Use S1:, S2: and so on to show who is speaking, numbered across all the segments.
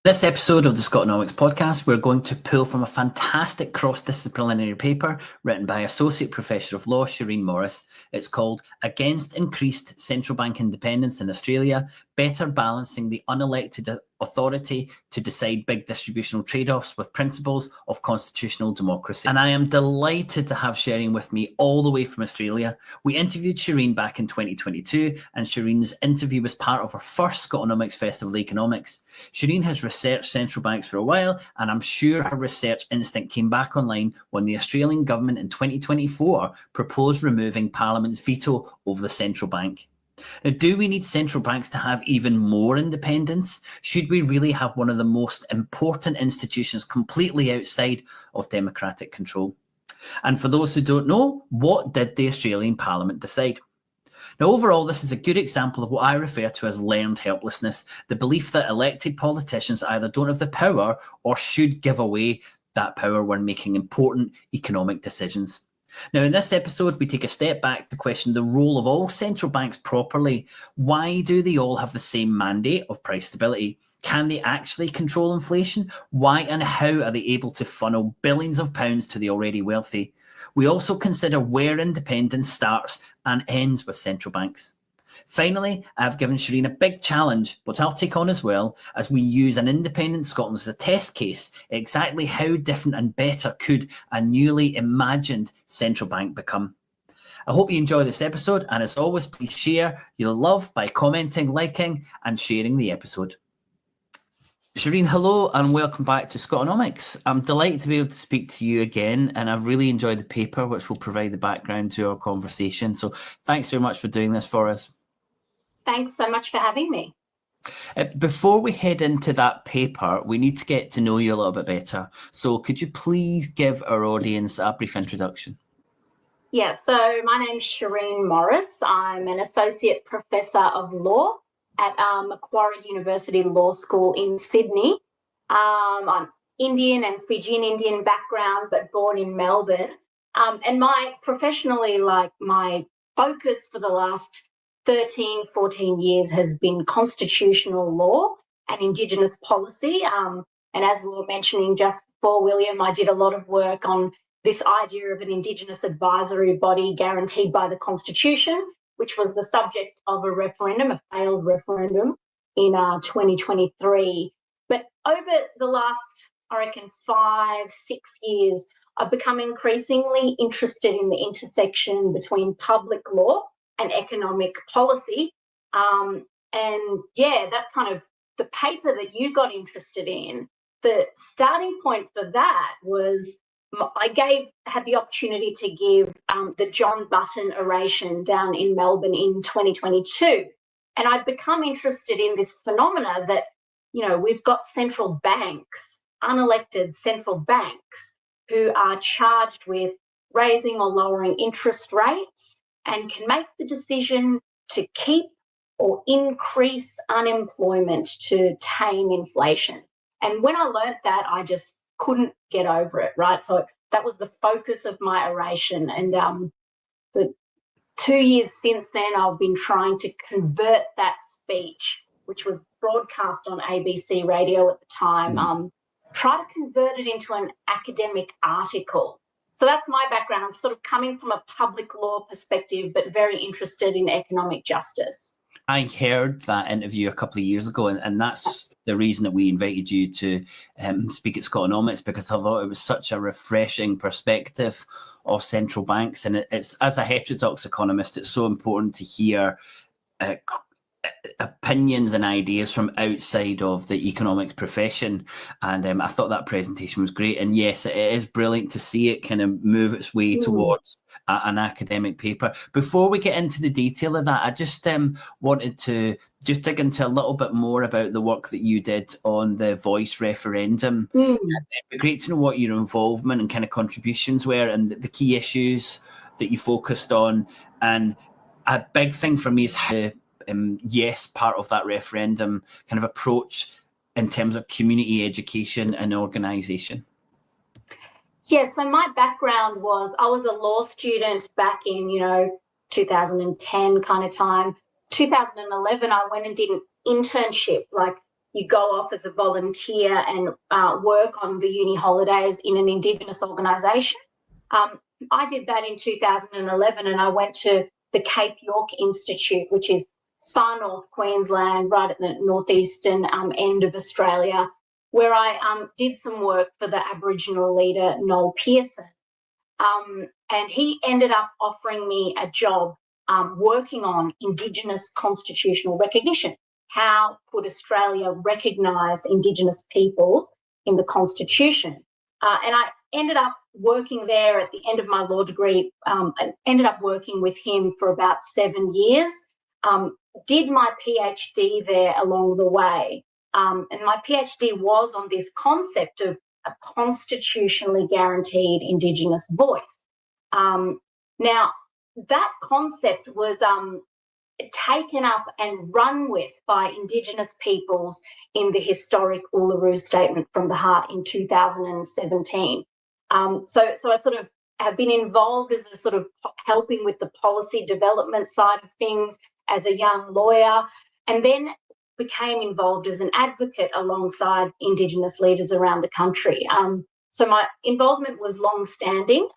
S1: This episode of the Scotonomics podcast, we're going to pull from a fantastic cross-disciplinary paper written by Associate Professor of Law Shireen Morris. It's called Against Increased Central Bank Independence in Australia, Better Balancing the Unelected Authority to Decide Big Distributional Trade-offs with Principles of Constitutional Democracy. And I am delighted to have Shireen with me all the way from Australia. We interviewed Shireen back in 2022, and Shireen's interview was part of our first Scotonomics Festival of Economics. Shireen has researched central banks for a while, and I'm sure her research instinct came back online when the Australian government in 2024 proposed removing Parliament's veto over the central bank. Now, do we need central banks to have even more independence? Should we really have one of the most important institutions completely outside of democratic control? And for those who don't know, what did the Australian Parliament decide? Now, overall, this is a good example of what I refer to as learned helplessness, the belief that elected politicians either don't have the power or should give away that power when making important economic decisions. Now, in this episode, we take a step back to question the role of all central banks properly. Why do they all have the same mandate of price stability? Can they actually control inflation? Why and how are they able to funnel billions of pounds to the already wealthy? We also consider where independence starts and ends with central banks. Finally, I've given Shireen a big challenge, which I'll take on as well, as we use an independent Scotland as a test case. Exactly how different and better could a newly imagined central bank become? I hope you enjoy this episode, and as always, please share your love by commenting, liking, and sharing the episode. Shireen, hello and welcome back to Scotonomics. I'm delighted to be able to speak to you again, and I've really enjoyed the paper, which will provide the background to our conversation. So thanks very much for doing this for us.
S2: Thanks so much for having me.
S1: Before we head into that paper, we need to get to know you a little bit better. So could you please give our audience a brief introduction?
S2: Yeah, so my name's Shireen Morris. I'm an Associate Professor of Law at Macquarie University Law School in Sydney. I'm Indian and Fijian Indian background, but born in Melbourne. And my focus for the last 13, 14 years has been constitutional law and Indigenous policy. And as we were mentioning just before, William, I did a lot of work on this idea of an Indigenous advisory body guaranteed by the Constitution, which was the subject of a referendum, a failed referendum in 2023. But over the last, I reckon, 5-6 years, I've become increasingly interested in the intersection between public law and economic policy. And yeah, that's kind of the paper that you got interested in. The starting point for that was I had the opportunity to give the John Button oration down in Melbourne in 2022. And I'd become interested in this phenomena that, you know, we've got central banks, unelected central banks, who are charged with raising or lowering interest rates and can make the decision to keep or increase unemployment to tame inflation. And when I learnt that, I just couldn't get over it, right? So that was the focus of my oration. And the 2 years since then, I've been trying to convert that speech, which was broadcast on ABC radio at the time, try to convert it into an academic article. So that's my background. I'm sort of coming from a public law perspective, but very interested in economic justice.
S1: I heard that interview a couple of years ago, and that's the reason that we invited you to speak at Scotonomics, because I thought it was such a refreshing perspective of central banks. And it's, as a heterodox economist, it's so important to hear opinions and ideas from outside of the economics profession. And I thought that presentation was great. And yes, it is brilliant to see it kind of move its way towards an academic paper. Before we get into the detail of that, I just wanted to just dig into a little bit more about the work that you did on the Voice referendum. It'd be great to know what your involvement and kind of contributions were and the key issues that you focused on. And a big thing for me is how yes part of that referendum kind of approach in terms of community education and organisation.
S2: Yeah, so my background was I was a law student back in, 2010 kind of time. 2011, I went and did an internship, like you go off as a volunteer and work on the uni holidays in an Indigenous organisation. I did that in 2011, and I went to the Cape York Institute, which is far north Queensland, right at the northeastern end of Australia, where I did some work for the Aboriginal leader, Noel Pearson. And he ended up offering me a job working on Indigenous constitutional recognition. How could Australia recognise Indigenous peoples in the Constitution? And I ended up working there at the end of my law degree, and ended up working with him for about 7 years. Did my PhD there along the way. And my PhD was on this concept of a constitutionally guaranteed Indigenous voice. Now, that concept was taken up and run with by Indigenous peoples in the historic Uluru Statement from the Heart in 2017. So I sort of have been involved as a sort of helping with the policy development side of things as a young lawyer, and then became involved as an advocate alongside Indigenous leaders around the country. So my involvement was long-standing.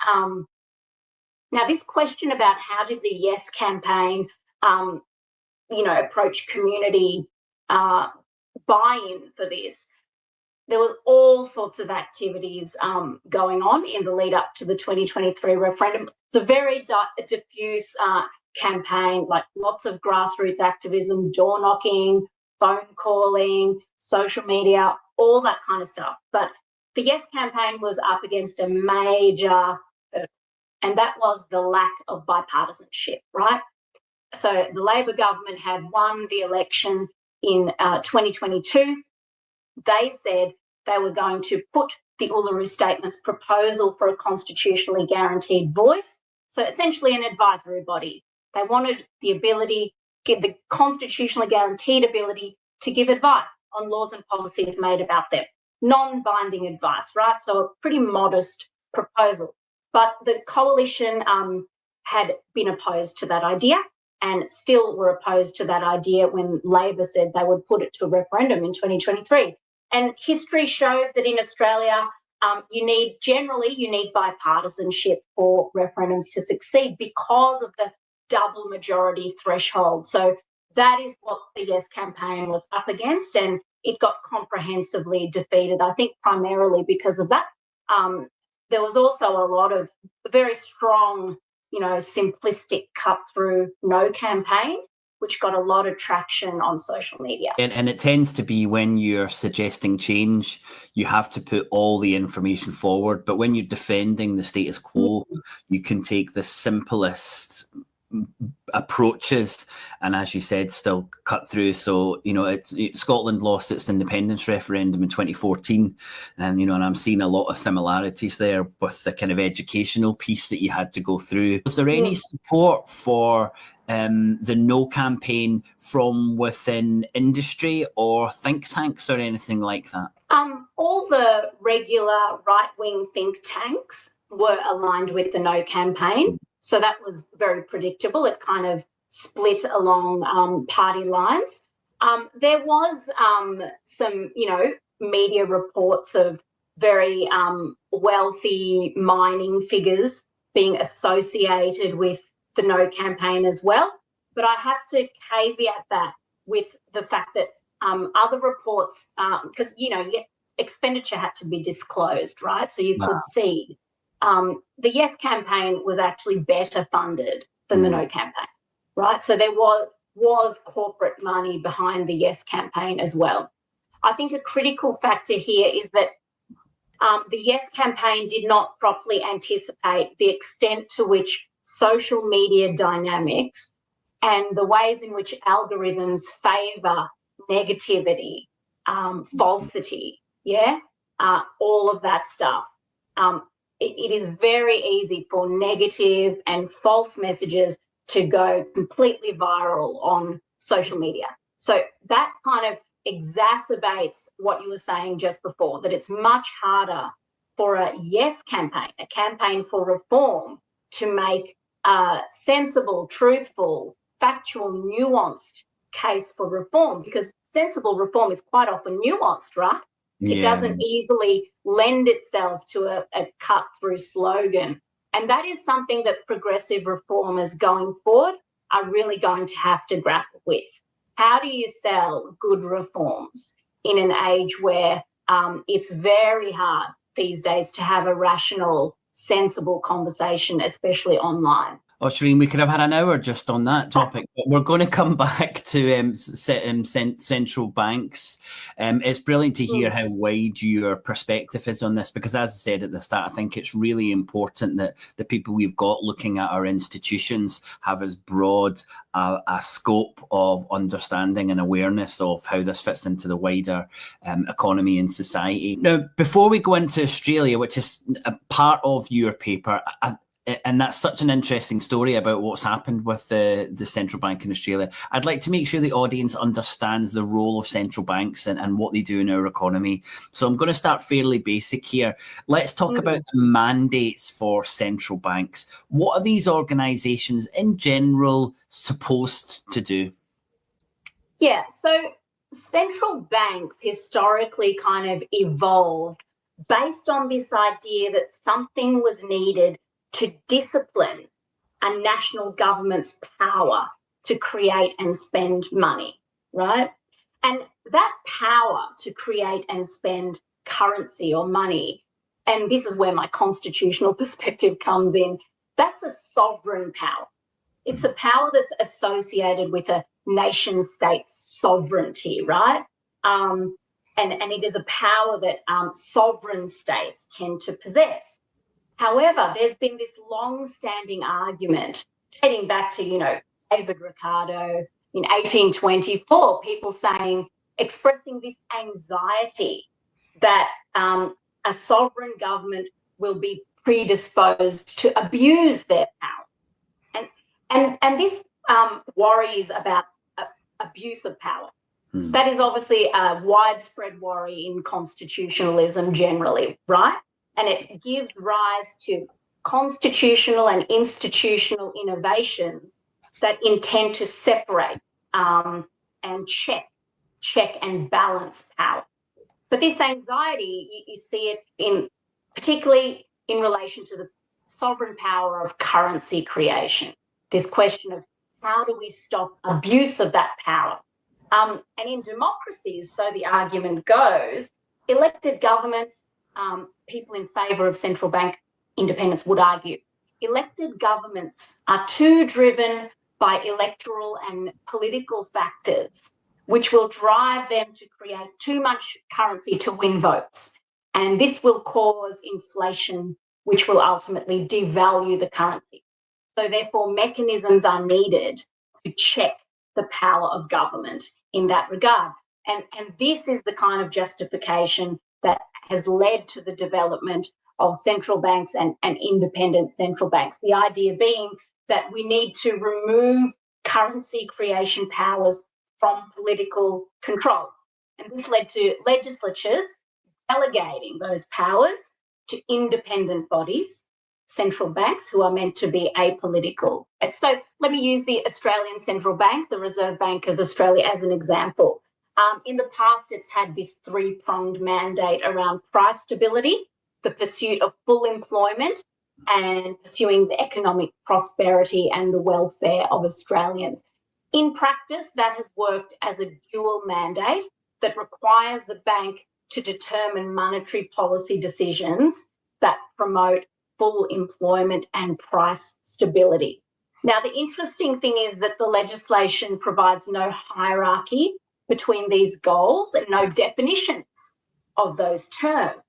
S2: Now, this question about how did the Yes campaign, approach community buy-in for this, there was all sorts of activities going on in the lead up to the 2023 referendum. It's a very diffuse campaign, like lots of grassroots activism, door knocking, phone calling, social media, all that kind of stuff. But the Yes campaign was up against a major, and that was the lack of bipartisanship, right? So the Labor government had won the election in 2022. They said they were going to put the Uluru Statement's proposal for a constitutionally guaranteed voice, so essentially an advisory body. They wanted the ability, give the constitutionally guaranteed ability to give advice on laws and policies made about them. Non-binding advice, right? So a pretty modest proposal. But the coalition had been opposed to that idea and still were opposed to that idea when Labor said they would put it to a referendum in 2023. And history shows that in Australia, you need bipartisanship for referendums to succeed because of the double majority threshold. So that is what the Yes campaign was up against, and it got comprehensively defeated, I think primarily because of that. There was also a lot of very strong, simplistic cut-through no campaign, which got a lot of traction on social media.
S1: And it tends to be when you're suggesting change, you have to put all the information forward. But when you're defending the status quo, you can take the simplest approaches and, as you said, still cut through. So Scotland lost its independence referendum in 2014, and I'm seeing a lot of similarities there with the kind of educational piece that you had to go through. Was there any support for the no campaign from within industry or think tanks or anything like that?
S2: All the regular right-wing think tanks were aligned with the no campaign. So that was very predictable. It kind of split along party lines. There was some, media reports of very wealthy mining figures being associated with the no campaign as well. But I have to caveat that with the fact that other reports, because, expenditure had to be disclosed, right? So you could see. The Yes campaign was actually better funded than the No campaign, right? So there was corporate money behind the Yes campaign as well. I think a critical factor here is that the Yes campaign did not properly anticipate the extent to which social media dynamics and the ways in which algorithms favour negativity, falsity, all of that stuff. It is very easy for negative and false messages to go completely viral on social media. So that kind of exacerbates what you were saying just before, that it's much harder for a Yes campaign, a campaign for reform, to make a sensible, truthful, factual, nuanced case for reform, because sensible reform is quite often nuanced, right? It doesn't easily lend itself to a cut-through slogan. And that is something that progressive reformers going forward are really going to have to grapple with. How do you sell good reforms in an age where it's very hard these days to have a rational, sensible conversation, especially online?
S1: Oh, Shireen, we could have had an hour just on that topic, but we're going to come back to central banks. It's brilliant to hear how wide your perspective is on this, because as I said at the start, I think it's really important that the people we've got looking at our institutions have as broad a scope of understanding and awareness of how this fits into the wider economy and society. Now, before we go into Australia, which is a part of your paper, and that's such an interesting story about what's happened with the central bank in Australia. I'd like to make sure the audience understands the role of central banks and what they do in our economy. So I'm going to start fairly basic here. Let's talk about the mandates for central banks. What are these organisations in general supposed to do?
S2: Yeah, so central banks historically kind of evolved based on this idea that something was needed to discipline a national government's power to create and spend money, right? And that power to create and spend currency or money, and this is where my constitutional perspective comes in, that's a sovereign power. It's a power that's associated with a nation state's sovereignty, right? And it is a power that sovereign states tend to possess. However, there's been this long-standing argument dating back to, David Ricardo in 1824, people expressing this anxiety that a sovereign government will be predisposed to abuse their power. And this worries about abuse of power. That is obviously a widespread worry in constitutionalism generally, right? And it gives rise to constitutional and institutional innovations that intend to separate and check and balance power. But this anxiety, you see it particularly in relation to the sovereign power of currency creation. This question of how do we stop abuse of that power? And in democracies, so the argument goes, elected governments, people in favour of central bank independence would argue, elected governments are too driven by electoral and political factors, which will drive them to create too much currency to win votes. And this will cause inflation, which will ultimately devalue the currency. So therefore, mechanisms are needed to check the power of government in that regard. And this is the kind of justification that has led to the development of central banks and independent central banks. The idea being that we need to remove currency creation powers from political control. And this led to legislatures delegating those powers to independent bodies, central banks, who are meant to be apolitical. And so let me use the Australian Central Bank, the Reserve Bank of Australia, as an example. In the past, it's had this three-pronged mandate around price stability, the pursuit of full employment, and pursuing the economic prosperity and the welfare of Australians. In practice, that has worked as a dual mandate that requires the bank to determine monetary policy decisions that promote full employment and price stability. Now, the interesting thing is that the legislation provides no hierarchy between these goals and no definition of those terms.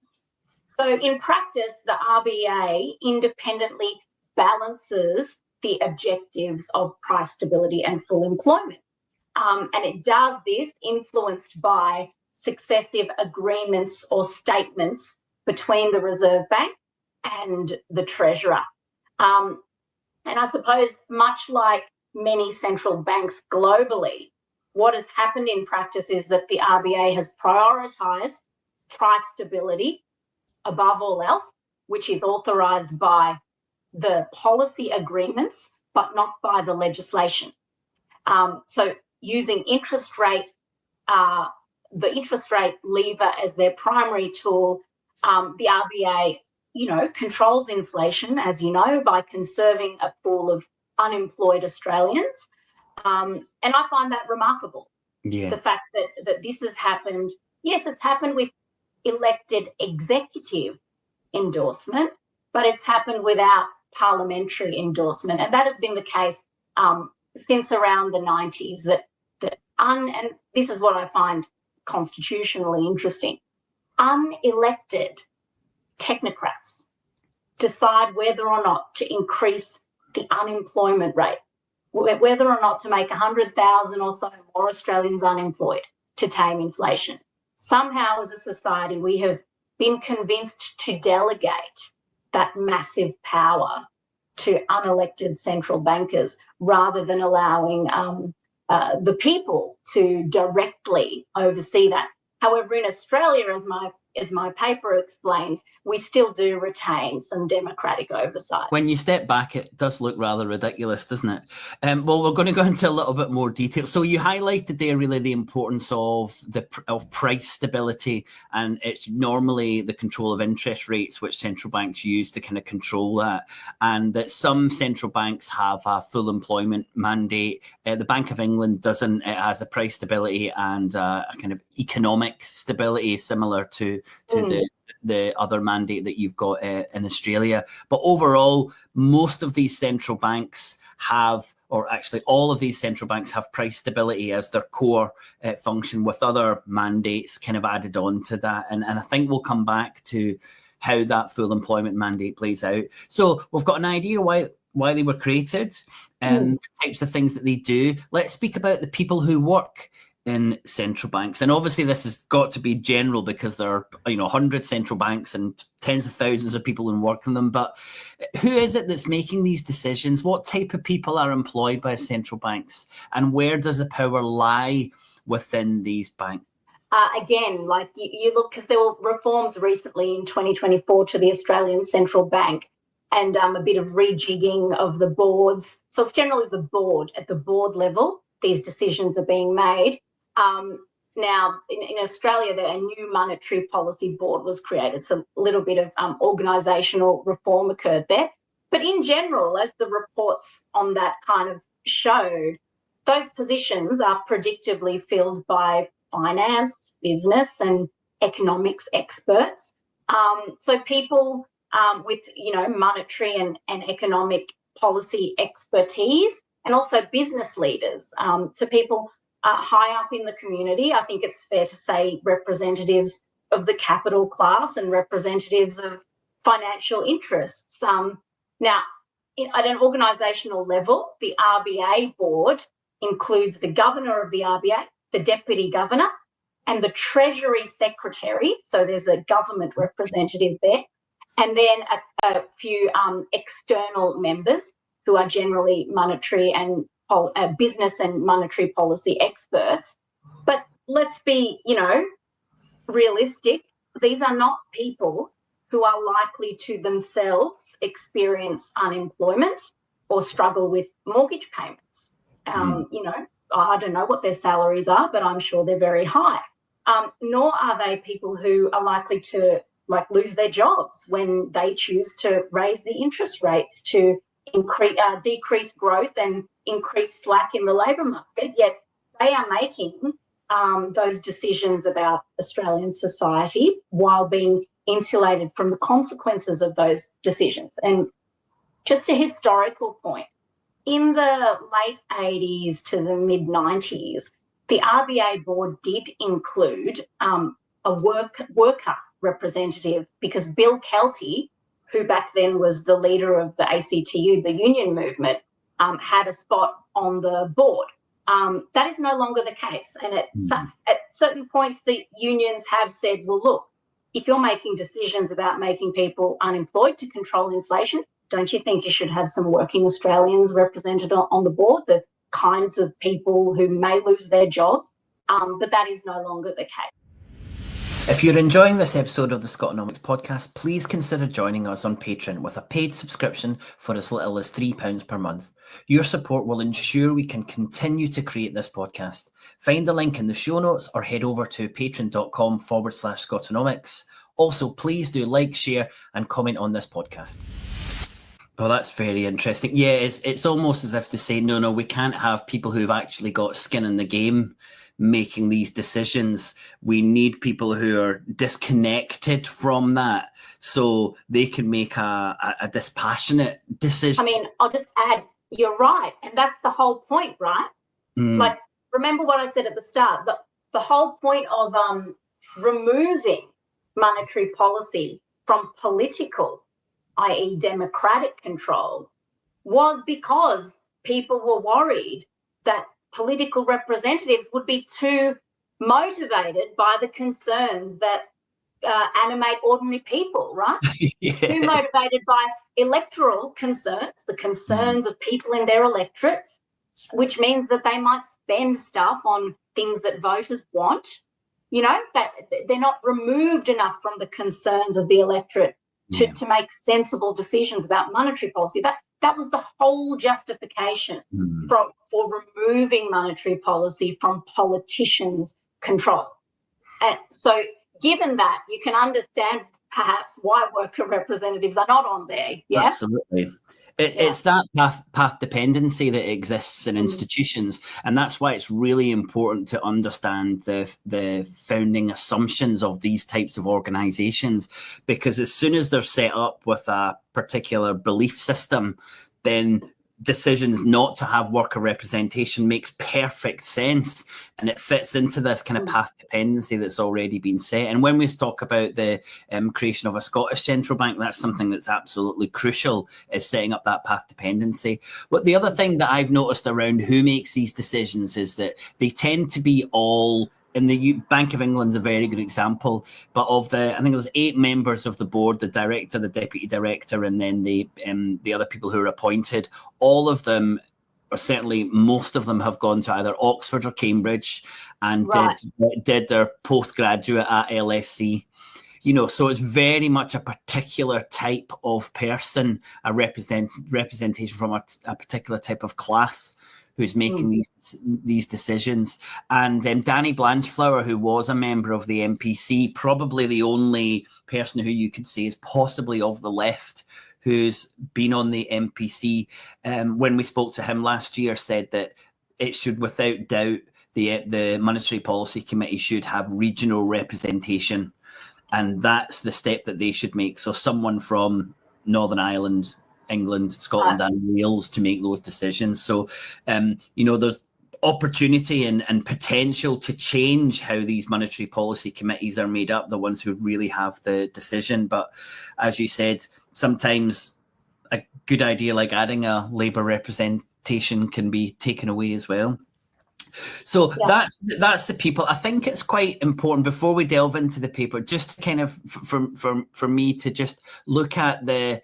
S2: So in practice, the RBA independently balances the objectives of price stability and full employment. And it does this influenced by successive agreements or statements between the Reserve Bank and the Treasurer. And I suppose much like many central banks globally, what has happened in practice is that the RBA has prioritised price stability above all else, which is authorised by the policy agreements, but not by the legislation. So using interest rate the interest rate lever as their primary tool, the RBA, controls inflation, as you know, by conserving a pool of unemployed Australians. And I find that remarkable.
S1: Yeah.
S2: The fact that this has happened, yes, it's happened with elected executive endorsement, but it's happened without parliamentary endorsement. And that has been the case since around the 90s. And this is what I find constitutionally interesting. Unelected technocrats decide whether or not to increase the unemployment rate, whether or not to make 100,000 or so more Australians unemployed to tame inflation. Somehow, as a society, we have been convinced to delegate that massive power to unelected central bankers rather than allowing the people to directly oversee that. However, in Australia, as my paper explains, we still do retain some democratic oversight.
S1: When you step back, it does look rather ridiculous, doesn't it? Well, we're going to go into a little bit more detail. So you highlighted there really the importance of price stability, and it's normally the control of interest rates which central banks use to kind of control that, and that some central banks have a full employment mandate. The Bank of England doesn't. It has a price stability and a kind of economic stability similar to the other mandate that you've got in Australia. But overall, most of these central banks have, or actually all of these central banks have price stability as their core function, with other mandates kind of added on to that. And I think we'll come back to how that full employment mandate plays out. So we've got an idea why they were created and the types of things that they do. Let's speak about the people who work in central banks. And obviously this has got to be general because there are 100 central banks and tens of thousands of people who work in them. But who is it that's making these decisions? What type of people are employed by central banks? And where does the power lie within these banks?
S2: Again, like you look, because there were reforms recently in 2024 to the Australian Central Bank, and a bit of rejigging of the boards. So it's generally the board, at the board level, these decisions are being made. Now, in Australia, a new monetary policy board was created, so a little bit of organisational reform occurred there. But in general, as the reports on that kind of showed, those positions are predictably filled by finance, business and economics experts. So people with, monetary and economic policy expertise, and also business leaders, to people high up in the community. I think it's fair to say representatives of the capital class and representatives of financial interests. Now, at an organisational level, the RBA board includes the governor of the RBA, the deputy governor, and the Treasury Secretary. So there's a government representative there, and then a few external members who are generally monetary and business and monetary policy experts. But let's be, realistic. These are not people who are likely to themselves experience unemployment or struggle with mortgage payments. I don't know what their salaries are, but I'm sure they're very high. Nor are they people who are likely to lose their jobs when they choose to raise the interest rate to decrease growth and increase slack in the labour market. Yet they are making those decisions about Australian society while being insulated from the consequences of those decisions. And just a historical point, in the late 80s to the mid-90s, the RBA board did include a worker representative, because Bill Kelty, who back then was the leader of the ACTU, the union movement, had a spot on the board. That is no longer the case. And at certain points, the unions have said, well, look, if you're making decisions about making people unemployed to control inflation, don't you think you should have some working Australians represented on the board, the kinds of people who may lose their jobs? But that is no longer the case.
S1: If you're enjoying this episode of the Scotonomics podcast, please consider joining us on Patreon with a paid subscription for as little as £3 per month. Your support will ensure we can continue to create this podcast. Find the link in the show notes or head over to patreon.com/Scotonomics. Also, please do like, share, and comment on this podcast. Oh, that's very interesting. Yeah, it's almost as if to say, no, we can't have people who've actually got skin in the game making these decisions. We need people who are disconnected from that so they can make a dispassionate decision.
S2: I mean, I'll just add, you're right. And that's the whole point, right? Like, remember what I said at the start, the whole point of removing monetary policy from political, i.e. democratic control, was because people were worried that political representatives would be too motivated by the concerns that animate ordinary people, right?
S1: Yeah.
S2: Too motivated by electoral concerns, the concerns of people in their electorates, which means that they might spend stuff on things that voters want, that they're not removed enough from the concerns of the electorate to make sensible decisions about monetary policy. That was the whole justification for removing monetary policy from politicians' control. And so given that, you can understand perhaps why worker representatives are not on there. Yeah,
S1: absolutely. It's that path dependency that exists in institutions, and that's why it's really important to understand the founding assumptions of these types of organizations, because as soon as they're set up with a particular belief system, then decisions not to have worker representation makes perfect sense, and it fits into this kind of path dependency that's already been set. And when we talk about the creation of a Scottish central bank, that's something that's absolutely crucial, is setting up that path dependency. But the other thing that I've noticed around who makes these decisions is that they tend to be all, in the Bank of England's a very good example, but of I think there's 8 members of the board, the director, the deputy director, and then the other people who are appointed. All of them, or certainly most of them, have gone to either Oxford or Cambridge and did their postgraduate at LSE. So it's very much a particular type of person, a representation from a particular type of class who's making these decisions. And Danny Blanchflower, who was a member of the MPC, probably the only person who you could say is possibly of the left who's been on the MPC, when we spoke to him last year, said that it should, without doubt, the Monetary Policy Committee should have regional representation. And that's the step that they should make. So someone from Northern Ireland, England, Scotland and Wales to make those decisions. So, there's opportunity and potential to change how these monetary policy committees are made up, the ones who really have the decision. But as you said, sometimes a good idea like adding a Labour representation can be taken away as well. So that's the people. I think it's quite important, before we delve into the paper, just kind of for me to just look at the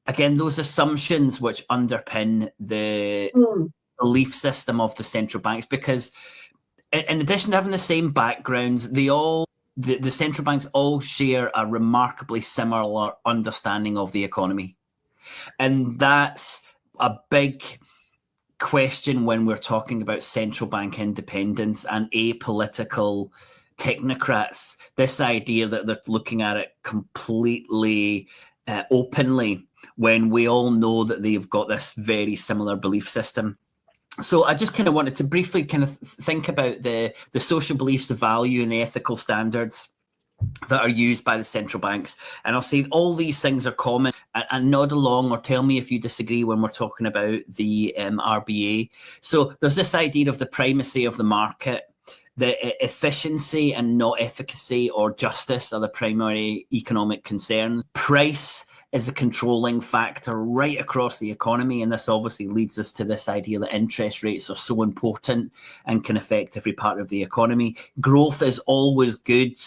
S1: again, those assumptions which underpin the belief system of the central banks, because in addition to having the same backgrounds, the central banks all share a remarkably similar understanding of the economy. And that's a big question when we're talking about central bank independence and apolitical technocrats. This idea that they're looking at it completely openly, when we all know that they've got this very similar belief system. So I just kind of wanted to briefly kind of think about the social beliefs of value and the ethical standards that are used by the central banks. And I'll say all these things are common, and nod along or tell me if you disagree when we're talking about the RBA. So there's this idea of the primacy of the market. The efficiency and not efficacy or justice are the primary economic concerns. Price is a controlling factor right across the economy, and this obviously leads us to this idea that interest rates are so important and can affect every part of the economy. Growth is always good.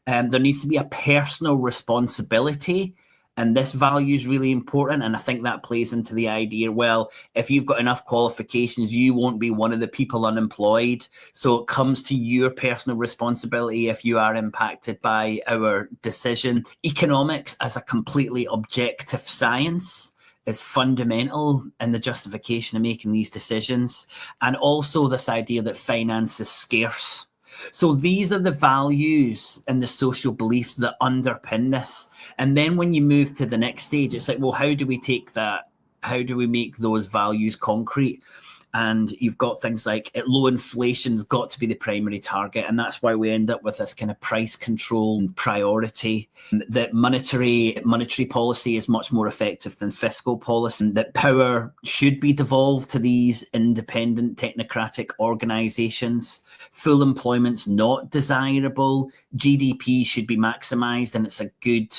S1: There needs to be a personal responsibility And this value is really important. And I think that plays into the idea, well, if you've got enough qualifications, you won't be one of the people unemployed. So it comes to your personal responsibility if you are impacted by our decision. Economics as a completely objective science is fundamental in the justification of making these decisions. And also this idea that finance is scarce. So these are the values and the social beliefs that underpin this. And then when you move to the next stage, it's like, well, how do we take that? How do we make those values concrete? And you've got things like low inflation's got to be the primary target. And that's why we end up with this kind of price control priority, that monetary policy is much more effective than fiscal policy, that power should be devolved to these independent technocratic organizations. Full employment's not desirable. GDP should be maximized, and it's a good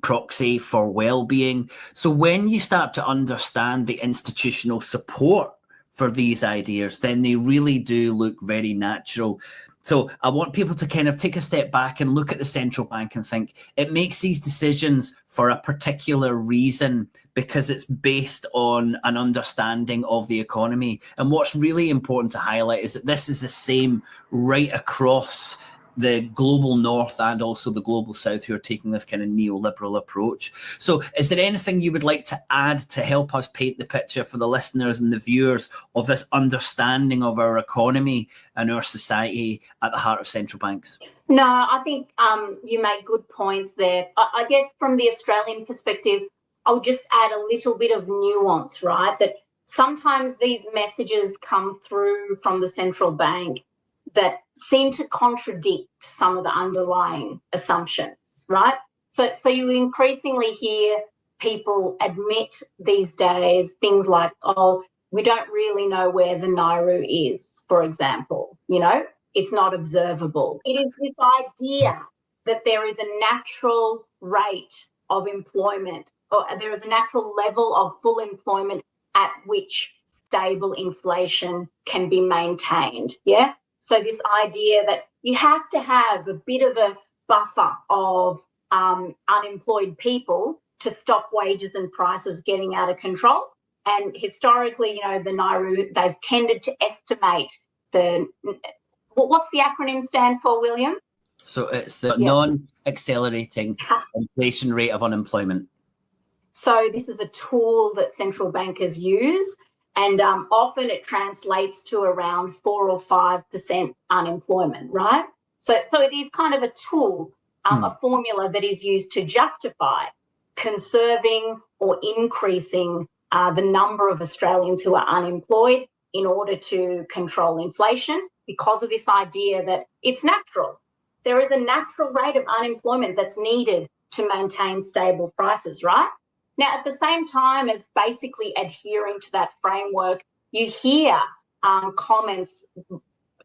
S1: proxy for well-being. So when you start to understand the institutional support for these ideas, then they really do look very natural. So I want people to kind of take a step back and look at the central bank and think it makes these decisions for a particular reason because it's based on an understanding of the economy. And what's really important to highlight is that this is the same right across the global north and also the global south, who are taking this kind of neoliberal approach. So is there anything you would like to add to help us paint the picture for the listeners and the viewers of this understanding of our economy and our society at the heart of central banks?
S2: No, I think you make good points there. I guess from the Australian perspective, I'll just add a little bit of nuance, right? That sometimes these messages come through from the central bank that seem to contradict some of the underlying assumptions, right? So you increasingly hear people admit these days things like, oh, we don't really know where the Nauru is, for example, it's not observable. It is this idea that there is a natural rate of employment, or there is a natural level of full employment at which stable inflation can be maintained, yeah? So this idea that you have to have a bit of a buffer of unemployed people to stop wages and prices getting out of control. And historically, the Nauru, they've tended to estimate what's the acronym stand for, William?
S1: So it's the non-accelerating inflation rate of unemployment.
S2: So this is a tool that central bankers use. And often it translates to around 4 or 5% unemployment, right? So it is kind of a tool, a formula that is used to justify conserving or increasing the number of Australians who are unemployed in order to control inflation, because of this idea that it's natural. There is a natural rate of unemployment that's needed to maintain stable prices, right? Now, at the same time as basically adhering to that framework, you hear comments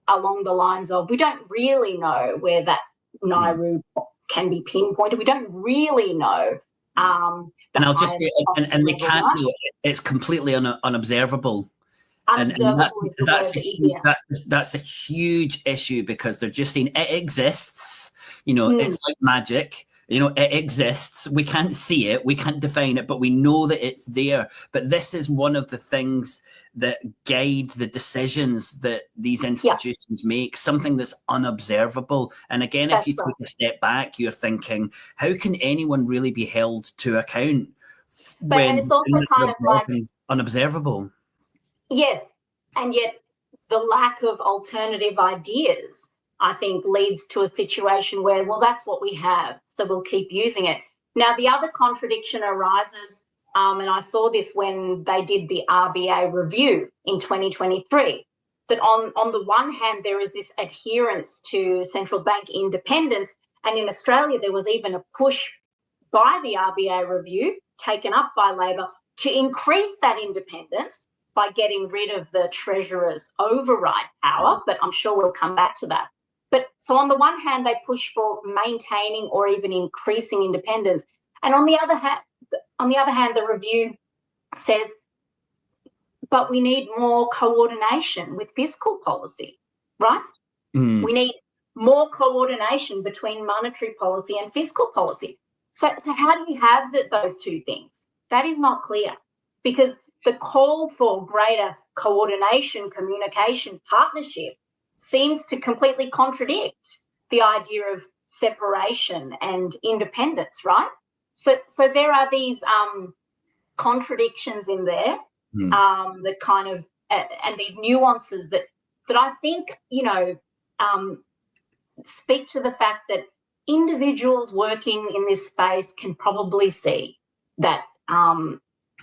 S2: along the lines of, we don't really know where that Nauru can be pinpointed. We don't really know.
S1: And I'll just say, and they can't do it. It's completely unobservable.
S2: Unobservable is the word that you hear.
S1: That's a huge issue, because they're just saying it exists. It's like magic. It exists. We can't see it. We can't define it, but we know that it's there. But this is one of the things that guide the decisions that these institutions make, something that's unobservable. And again, if you take a step back, you're thinking, how can anyone really be held to account when
S2: it's also kind of like
S1: unobservable?
S2: Yes, and yet the lack of alternative ideas, I think, leads to a situation where, well, that's what we have, so we'll keep using it. Now, the other contradiction arises, and I saw this when they did the RBA review in 2023, that on the one hand, there is this adherence to central bank independence, and in Australia, there was even a push by the RBA review, taken up by Labor, to increase that independence by getting rid of the Treasurer's override power, but I'm sure we'll come back to that. But so on the one hand, they push for maintaining or even increasing independence, and on the other hand, the review says, but we need more coordination with fiscal policy, right? We need more coordination between monetary policy and fiscal policy. So how do you have those two things? That is not clear, because the call for greater coordination, communication, partnership seems to completely contradict the idea of separation and independence, right? So there are these contradictions in there, that kind of and these nuances that I think, speak to the fact that individuals working in this space can probably see that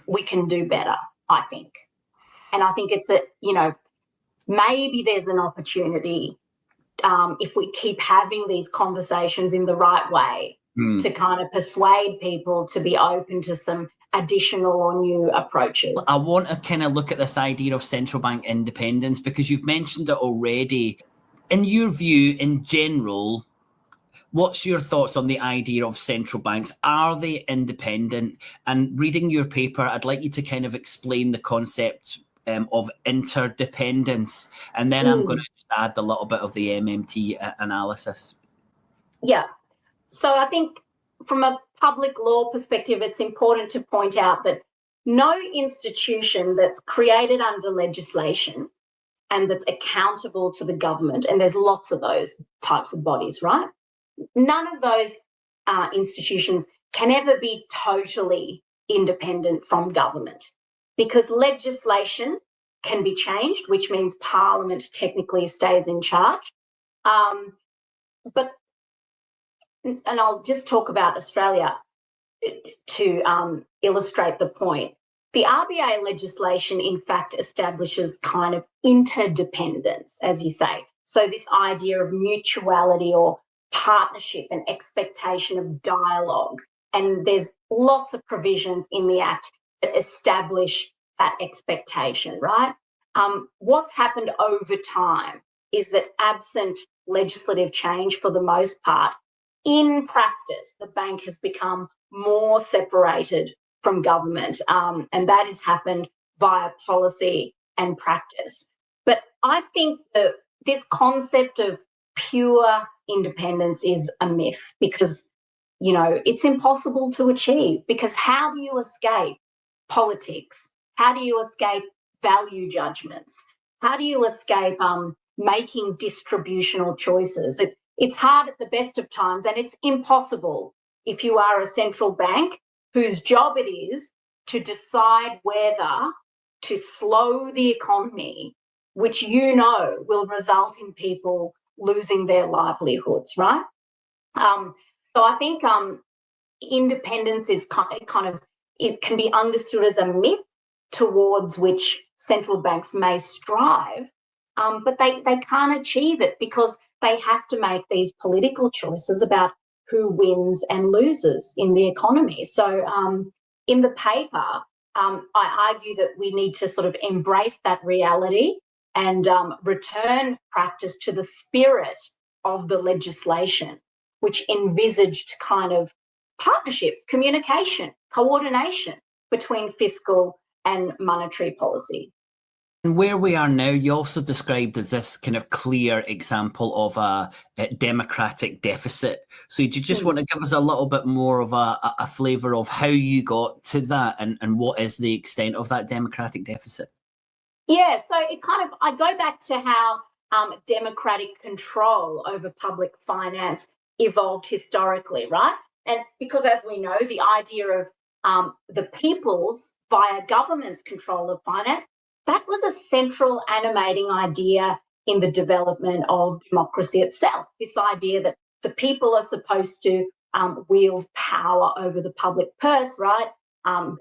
S2: we can do better, I think. And I think it's maybe there's an opportunity, if we keep having these conversations in the right way, to kind of persuade people to be open to some additional or new approaches.
S1: I want to kind of look at this idea of central bank independence, because you've mentioned it already. In your view, in general, what's your thoughts on the idea of central banks? Are they independent? And reading your paper, I'd like you to kind of explain the concept of interdependence, and then I'm going to just add a little bit of the MMT analysis.
S2: Yeah. So I think from a public law perspective, it's important to point out that no institution that's created under legislation and that's accountable to the government, and there's lots of those types of bodies, right? None of those institutions can ever be totally independent from government, because legislation can be changed, which means Parliament technically stays in charge. And I'll just talk about Australia to illustrate the point. The RBA legislation, in fact, establishes kind of interdependence, as you say. So this idea of mutuality or partnership and expectation of dialogue. And there's lots of provisions in the Act that establish that expectation, right? What's happened over time is that, absent legislative change for the most part, in practice, the bank has become more separated from government, and that has happened via policy and practice. But I think that this concept of pure independence is a myth, because, it's impossible to achieve. Because how do you escape politics? How do you escape value judgments? How do you escape making distributional choices? It's hard at the best of times, and it's impossible if you are a central bank whose job it is to decide whether to slow the economy, which will result in people losing their livelihoods, right? So I think independence is kind of, it can be understood as a myth towards which central banks may strive, but they can't achieve it, because they have to make these political choices about who wins and loses in the economy. So in the paper, I argue that we need to sort of embrace that reality and return practice to the spirit of the legislation, which envisaged kind of partnership, communication, coordination between fiscal and monetary policy.
S1: And where we are now, you also described as this kind of clear example of a democratic deficit. So do you just want to give us a little bit more of a flavour of how you got to that, and what is the extent of that democratic deficit?
S2: Yeah, so I go back to how democratic control over public finance evolved historically, right? And because, as we know, the idea of the people's via government's control of finance, that was a central animating idea in the development of democracy itself. This idea that the people are supposed to wield power over the public purse, right?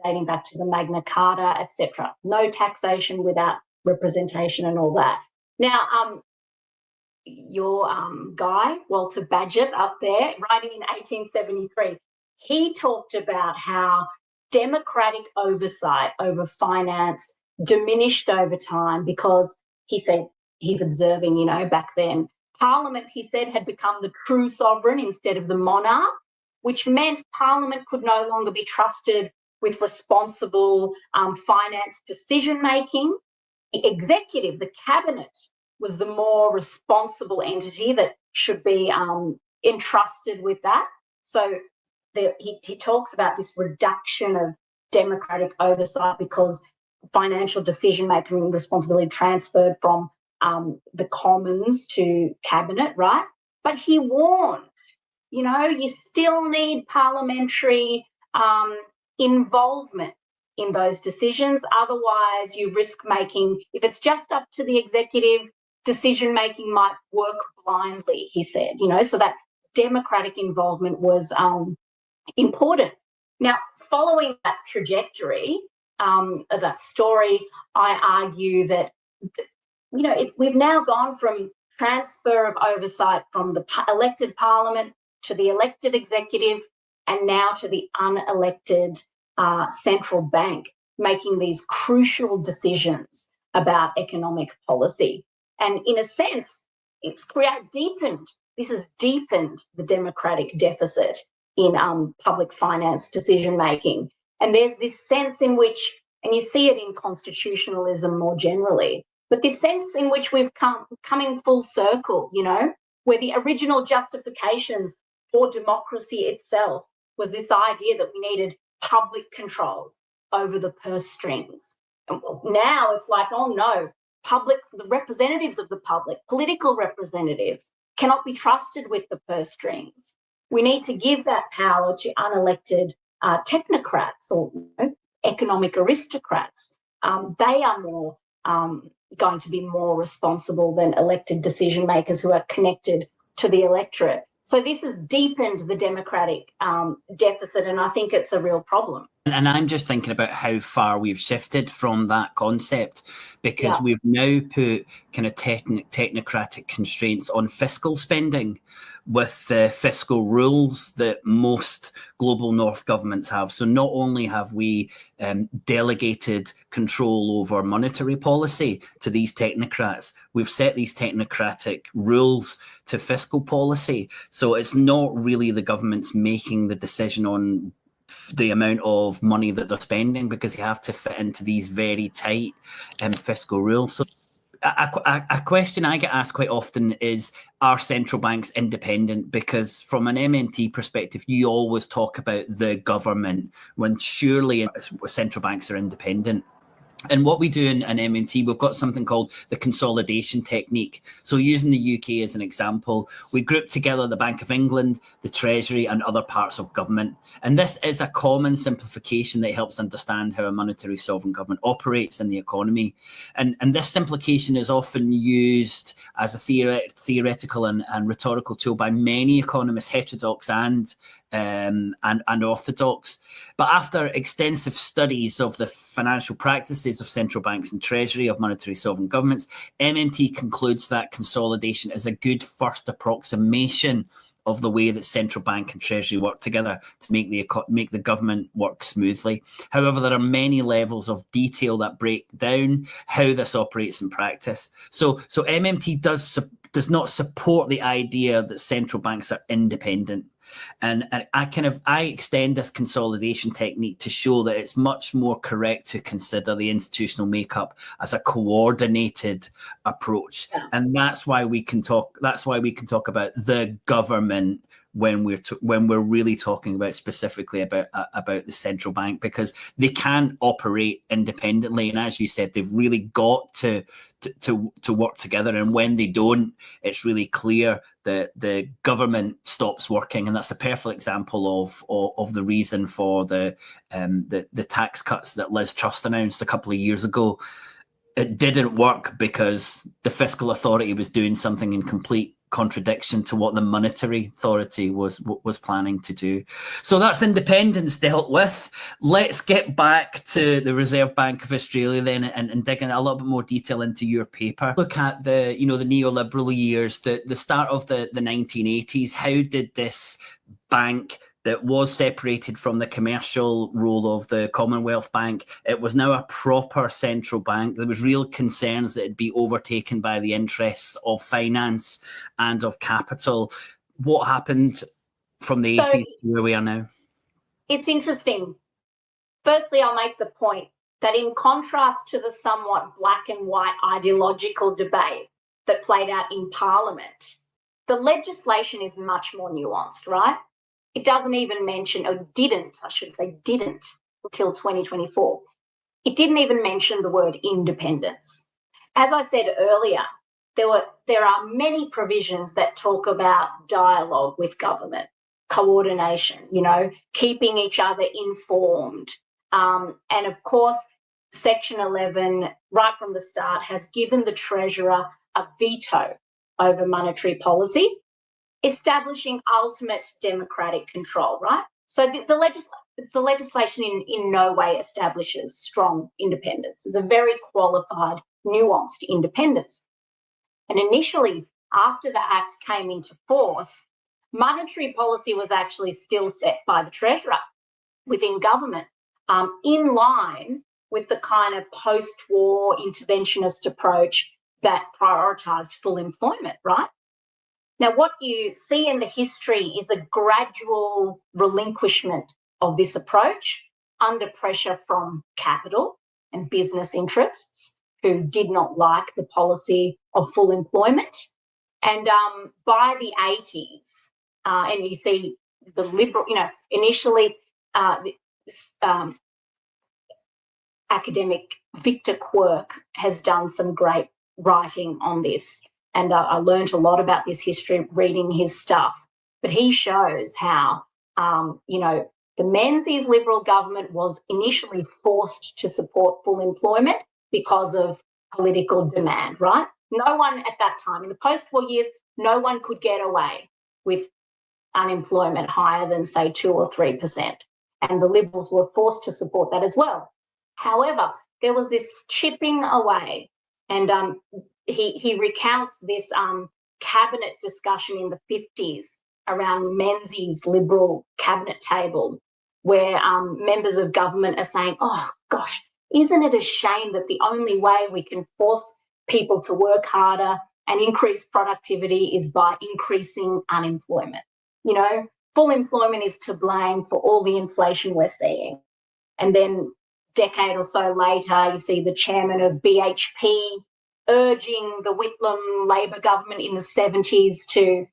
S2: Dating back to the Magna Carta, etc. No taxation without representation and all that. Now, your guy, Walter Bagehot, up there, writing in 1873, he talked about how democratic oversight over finance diminished over time, because he said, he's observing, back then, Parliament, he said, had become the true sovereign instead of the monarch, which meant Parliament could no longer be trusted with responsible finance decision-making. The executive, the cabinet, was the more responsible entity that should be entrusted with that. So he talks about this reduction of democratic oversight because financial decision-making responsibility transferred from the Commons to Cabinet, right? But he warned, you still need parliamentary involvement in those decisions. Otherwise, you risk making, if it's just up to the executive, decision-making might work blindly, he said, so that democratic involvement was important. Now, following that trajectory, that story, I argue that, we've now gone from transfer of oversight from the elected parliament to the elected executive and now to the unelected central bank making these crucial decisions about economic policy. And in a sense, this has deepened the democratic deficit in public finance decision making. And there's this sense in which, and you see it in constitutionalism more generally, but this sense in which we've coming full circle, where the original justifications for democracy itself was this idea that we needed public control over the purse strings. And now it's like, oh no, the representatives of the public, political representatives, cannot be trusted with the purse strings. We need to give that power to unelected technocrats or economic aristocrats. They are more going to be more responsible than elected decision makers who are connected to the electorate. So this has deepened the democratic deficit, and I think it's a real problem.
S1: And I'm just thinking about how far we've shifted from that concept, because we've now put kind of technocratic constraints on fiscal spending with the fiscal rules that most global north governments have. So not only have we delegated control over monetary policy to these technocrats, we've set these technocratic rules to fiscal policy. So it's not really the government's making the decision on the amount of money that they're spending, because they have to fit into these very tight fiscal rules. So a question I get asked quite often is, are central banks independent? Because from an MMT perspective, you always talk about the government, when surely central banks are independent. And what we do in MMT, we've got something called the consolidation technique. So using the UK as an example, we group together the Bank of England, the Treasury, and other parts of government. And this is a common simplification that helps understand how a monetary sovereign government operates in the economy. And this simplification is often used as a theoretical and rhetorical tool by many economists, heterodox and orthodox. But after extensive studies of the financial practices of central banks and treasury of monetary sovereign governments, MMT concludes that consolidation is a good first approximation of the way that central bank and treasury work together to make the government work smoothly. However, there are many levels of detail that break down how this operates in practice. So MMT does not support the idea that central banks are independent. And I extend this consolidation technique to show that it's much more correct to consider the institutional makeup as a coordinated approach. Yeah. And that's why we can talk about the government when we're really talking about specifically about the central bank, because they can operate independently. And as you said, they've really got to work together. And when they don't, it's really clear that the government stops working. And that's a perfect example of the reason for the tax cuts that Liz Truss announced a couple of years ago. It didn't work because the fiscal authority was doing something in complete contradiction to what the monetary authority was planning to do. So that's independence dealt with. Let's get back to the Reserve Bank of Australia then and dig in a little bit more detail into your paper. Look at the neoliberal years, the start of the 1980s. How did this bank that was separated from the commercial role of the Commonwealth Bank, it was now a proper central bank. There was real concerns that it'd be overtaken by the interests of finance and of capital. What happened from the 80s to where we are now?
S2: It's interesting. Firstly, I'll make the point that in contrast to the somewhat black and white ideological debate that played out in Parliament, the legislation is much more nuanced, right? it doesn't even mention, or didn't, I should say, didn't until 2024. It didn't even mention the word independence. As I said earlier, there are many provisions that talk about dialogue with government, coordination, keeping each other informed. And of course, Section 11, right from the start, has given the Treasurer a veto over monetary policy, establishing ultimate democratic control, right? So the legislation in no way establishes strong independence. It's a very qualified, nuanced independence. And initially, after the Act came into force, monetary policy was actually still set by the Treasurer within government, in line with the kind of post-war interventionist approach that prioritised full employment, right? Now, what you see in the history is a gradual relinquishment of this approach under pressure from capital and business interests who did not like the policy of full employment. And by the 80s, and you see the Liberal, initially academic Victor Quirk has done some great writing on this. And I learned a lot about this history reading his stuff. But he shows how, the Menzies Liberal government was initially forced to support full employment because of political demand, right? No one at that time, in the post-war years, no one could get away with unemployment higher than, say, 2 or 3%. And the Liberals were forced to support that as well. However, there was this chipping away, and he recounts this cabinet discussion in the 50s around Menzies' Liberal cabinet table, where members of government are saying, oh, gosh, isn't it a shame that the only way we can force people to work harder and increase productivity is by increasing unemployment? Full employment is to blame for all the inflation we're seeing. And then decade or so later, you see the chairman of BHP urging the Whitlam Labor government in the 70s to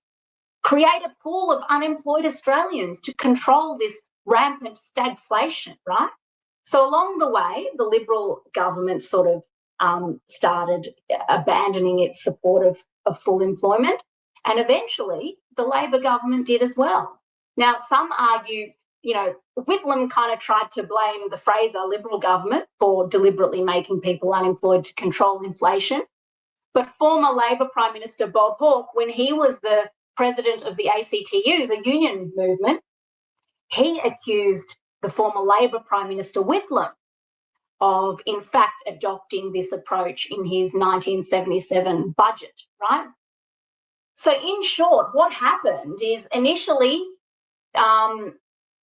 S2: create a pool of unemployed Australians to control this rampant stagflation, right? So along the way, the Liberal government sort of started abandoning its support of full employment, and eventually the Labor government did as well. Now, some argue, Whitlam kind of tried to blame the Fraser Liberal government for deliberately making people unemployed to control inflation. But former Labor Prime Minister Bob Hawke, when he was the president of the ACTU, the union movement, he accused the former Labor Prime Minister Whitlam of, in fact, adopting this approach in his 1977 budget, right? So in short, what happened is initially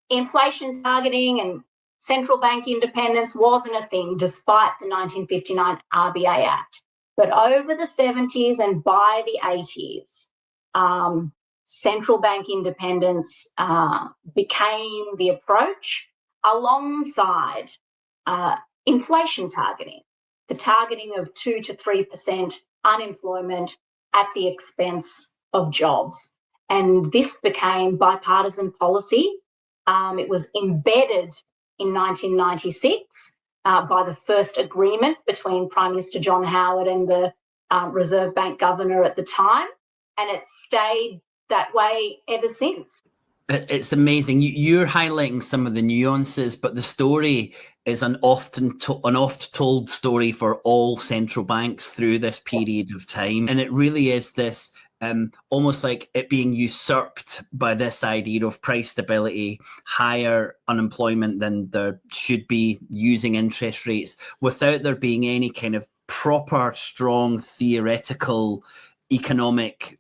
S2: inflation targeting and central bank independence wasn't a thing despite the 1959 RBA Act. But over the 70s and by the 80s, central bank independence became the approach alongside inflation targeting, the targeting of 2 to 3% unemployment at the expense of jobs. And this became bipartisan policy. It was embedded in 1996 by the first agreement between Prime Minister John Howard and the Reserve Bank governor at the time, and it's stayed that way ever since.
S1: It's amazing. You're highlighting some of the nuances, but the story is an oft-told story for all central banks through this period of time, and it really is this almost like it being usurped by this idea of price stability, higher unemployment than there should be, using interest rates without there being any kind of proper, strong, theoretical economic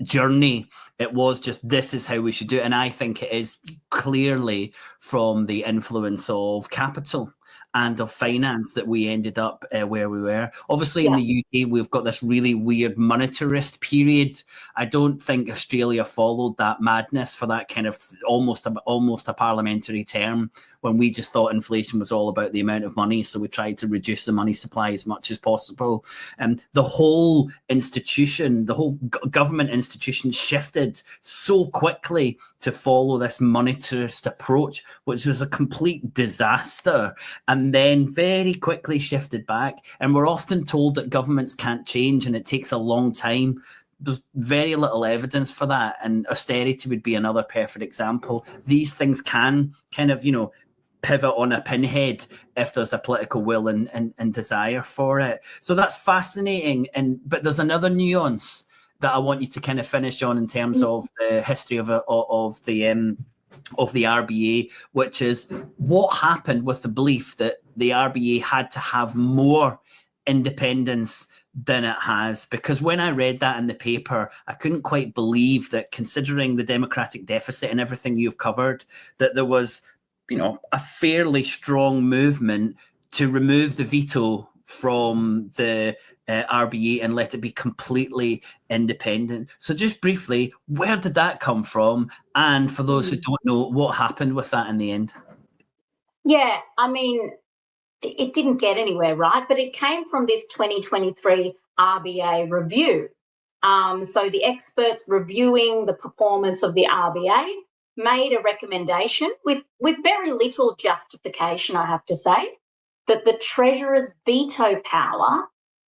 S1: journey. It was just, this is how we should do it. And I think it is clearly from the influence of capital and of finance that we ended up where we were. Obviously, in the UK, we've got this really weird monetarist period. I don't think Australia followed that madness for that kind of almost a parliamentary term, when we just thought inflation was all about the amount of money. So we tried to reduce the money supply as much as possible. The whole institution, the whole government institution shifted so quickly to follow this monetarist approach, which was a complete disaster, and then very quickly shifted back. And we're often told that governments can't change and it takes a long time. There's very little evidence for that, and austerity would be another perfect example. These things can kind of, pivot on a pinhead if there's a political will and desire for it. So that's fascinating. But there's another nuance that I want you to kind of finish on in terms of the history of the RBA, which is what happened with the belief that the RBA had to have more independence than it has. Because when I read that in the paper, I couldn't quite believe that, considering the democratic deficit and everything you've covered, that there was, a fairly strong movement to remove the veto from the RBA and let it be completely independent. So just briefly, where did that come from? And for those who don't know, what happened with that in the end?
S2: Yeah, I mean, it didn't get anywhere, right? But it came from this 2023 RBA review. So the experts reviewing the performance of the RBA made a recommendation with very little justification, I have to say, that the Treasurer's veto power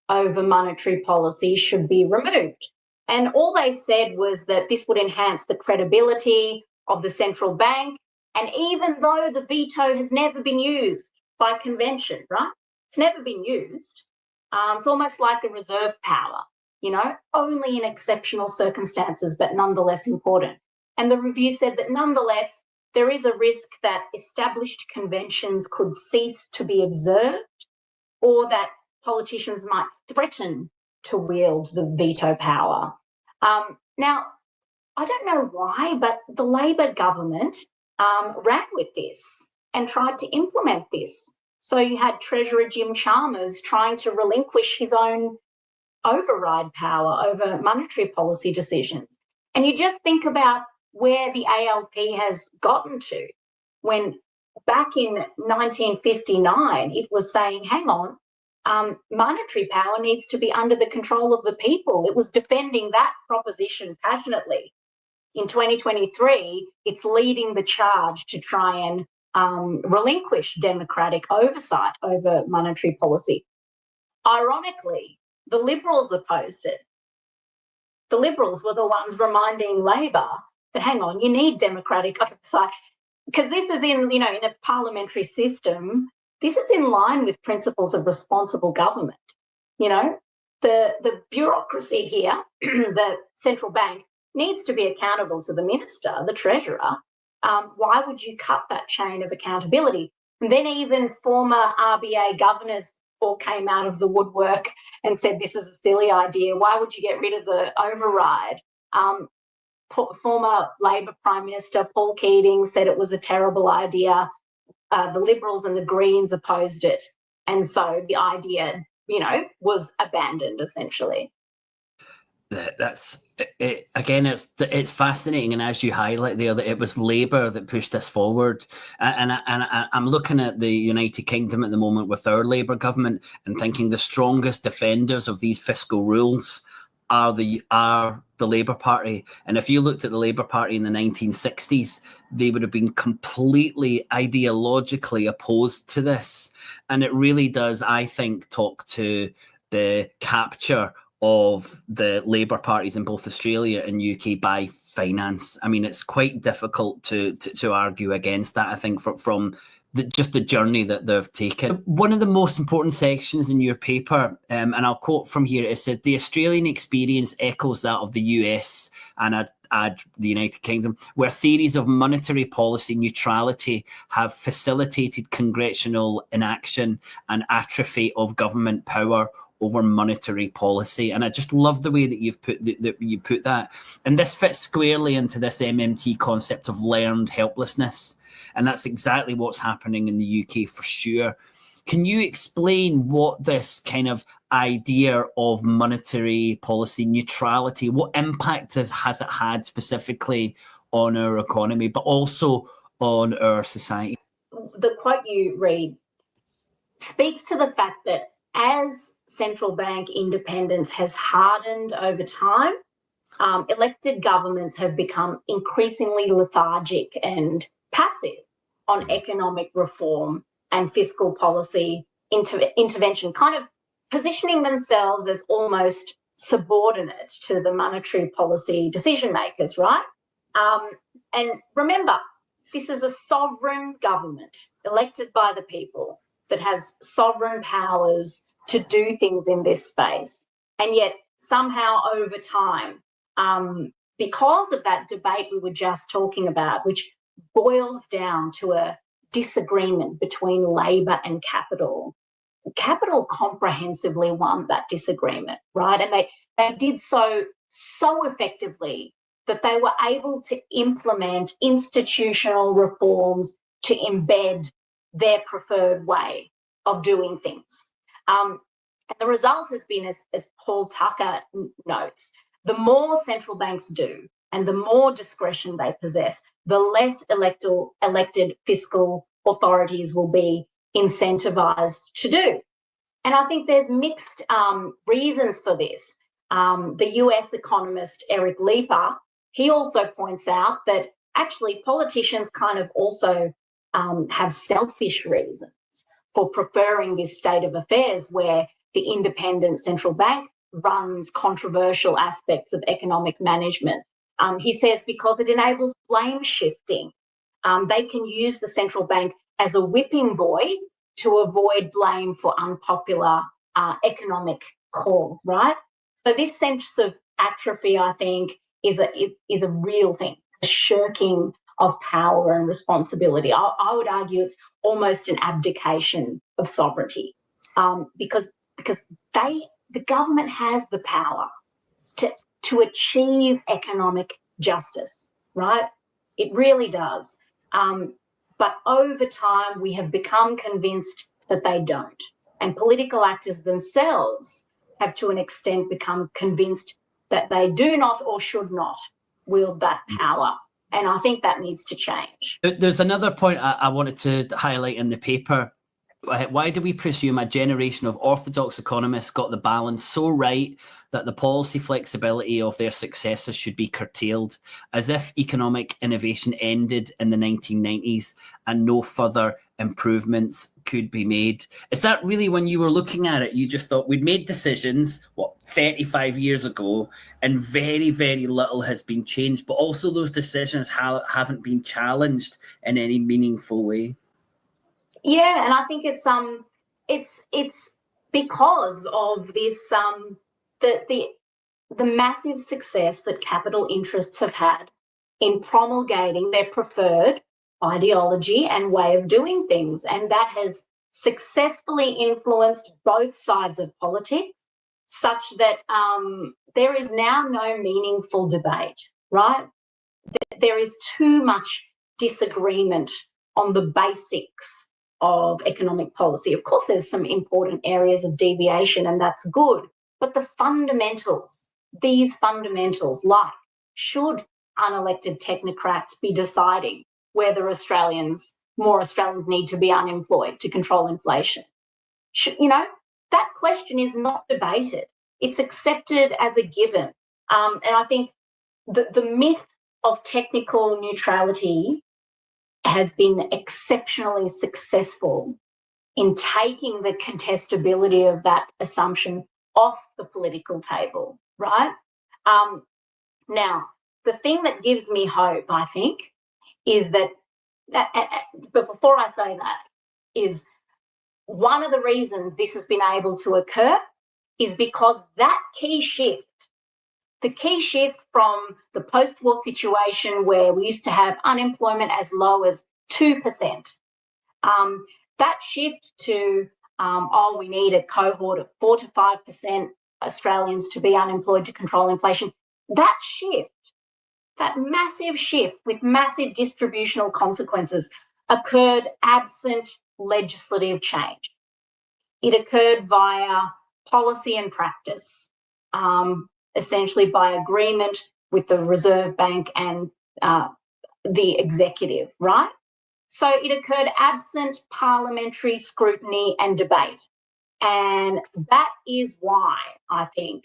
S2: over monetary policy should be removed. And all they said was that this would enhance the credibility of the central bank. And even though the veto has never been used by convention, right? It's never been used. It's almost like a reserve power, only in exceptional circumstances, but nonetheless important. And the review said that nonetheless, there is a risk that established conventions could cease to be observed, or that politicians might threaten to wield the veto power. Now, I don't know why, but the Labor government ran with this and tried to implement this. So you had Treasurer Jim Chalmers trying to relinquish his own override power over monetary policy decisions. And you just think about where the ALP has gotten to, when back in 1959, it was saying, hang on, monetary power needs to be under the control of the people. It was defending that proposition passionately. In 2023, it's leading the charge to try and relinquish democratic oversight over monetary policy. Ironically, the Liberals opposed it. The Liberals were the ones reminding Labor that, hang on, you need democratic oversight, because this is in a parliamentary system, this is in line with principles of responsible government. The bureaucracy here, the central bank, needs to be accountable to the minister, the treasurer. Why would you cut that chain of accountability? And then even former RBA governors all came out of the woodwork and said this is a silly idea. Why would you get rid of the override? Former Labor Prime Minister Paul Keating said it was a terrible idea. The Liberals and the Greens opposed it. And so the idea, was abandoned essentially.
S1: That's it, again, it's fascinating, and as you highlight there, that it was Labour that pushed this forward. And I'm looking at the United Kingdom at the moment with our Labour government and thinking the strongest defenders of these fiscal rules are the Labour Party. And if you looked at the Labour Party in the 1960s, they would have been completely ideologically opposed to this. And it really does, I think, talk to the capture of the Labour parties in both Australia and UK by finance. I mean, it's quite difficult to argue against that, I think, from just the journey that they've taken. One of the most important sections in your paper, and I'll quote from here, it said, the Australian experience echoes that of the US, and I'd add the United Kingdom, where theories of monetary policy neutrality have facilitated congressional inaction and atrophy of government power over monetary policy. And I just love the way that you've put that. And this fits squarely into this MMT concept of learned helplessness. And that's exactly what's happening in the UK for sure. Can you explain what this kind of idea of monetary policy neutrality, what impact has it had specifically on our economy, but also on our society?
S2: The quote you read speaks to the fact that as central bank independence has hardened over time, elected governments have become increasingly lethargic and passive on economic reform and fiscal policy intervention, kind of positioning themselves as almost subordinate to the monetary policy decision makers, right? And remember, this is a sovereign government elected by the people that has sovereign powers to do things in this space. And yet somehow over time, because of that debate we were just talking about, which boils down to a disagreement between Labor and Capital, Capital comprehensively won that disagreement, right? And they did so effectively that they were able to implement institutional reforms to embed their preferred way of doing things. And the result has been, as Paul Tucker notes, the more central banks do and the more discretion they possess, the less elected fiscal authorities will be incentivised to do. And I think there's mixed reasons for this. The US economist Eric Leeper, he also points out that actually politicians kind of also have selfish reasons for preferring this state of affairs where the independent central bank runs controversial aspects of economic management. He says because it enables blame shifting. They can use the central bank as a whipping boy to avoid blame for unpopular economic call, right? So this sense of atrophy, I think, is a real thing, a shirking of power and responsibility. I would argue it's almost an abdication of sovereignty, because the government has the power to achieve economic justice, right? It really does. But over time, we have become convinced that they don't. And political actors themselves have, to an extent, become convinced that they do not or should not wield that power. And I think that needs to change.
S1: There's another point I wanted to highlight in the paper. Why do we presume a generation of orthodox economists got the balance so right that the policy flexibility of their successors should be curtailed, as if economic innovation ended in the 1990s and no further improvements could be made? Is that really, when you were looking at it, you just thought we'd made decisions, 35 years ago, and very, very little has been changed, but also those decisions haven't been challenged in any meaningful way?
S2: Yeah, and I think it's because of this the massive success that capital interests have had in promulgating their preferred ideology and way of doing things, and that has successfully influenced both sides of politics, such that there is now no meaningful debate, right? There is too much disagreement on the basics of economic policy. Of course, there's some important areas of deviation, and that's good. But the fundamentals, these fundamentals, like should unelected technocrats be deciding whether more Australians need to be unemployed to control inflation? That question is not debated. It's accepted as a given. And I think the myth of technical neutrality has been exceptionally successful in taking the contestability of that assumption off the political table, right? Now, the thing that gives me hope, I think, is that but before I say that, is one of the reasons this has been able to occur is because that key shift, the key shift from the post-war situation where we used to have unemployment as low as 2%, that shift to, we need a cohort of 4 to 5% Australians to be unemployed to control inflation, that shift, that massive shift with massive distributional consequences occurred absent legislative change. It occurred via policy and practice, essentially by agreement with the Reserve Bank and the executive, right? So it occurred absent parliamentary scrutiny and debate. And that is why I think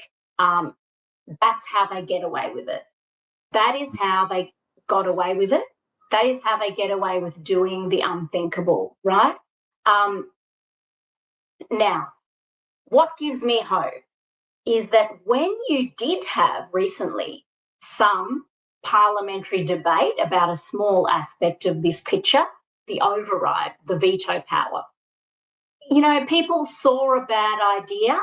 S2: That's how they get away with it. That is how they got away with it. That is how they get away with doing the unthinkable, right? Now, what gives me hope is that when you did have recently some parliamentary debate about a small aspect of this picture, the override, the veto power, people saw a bad idea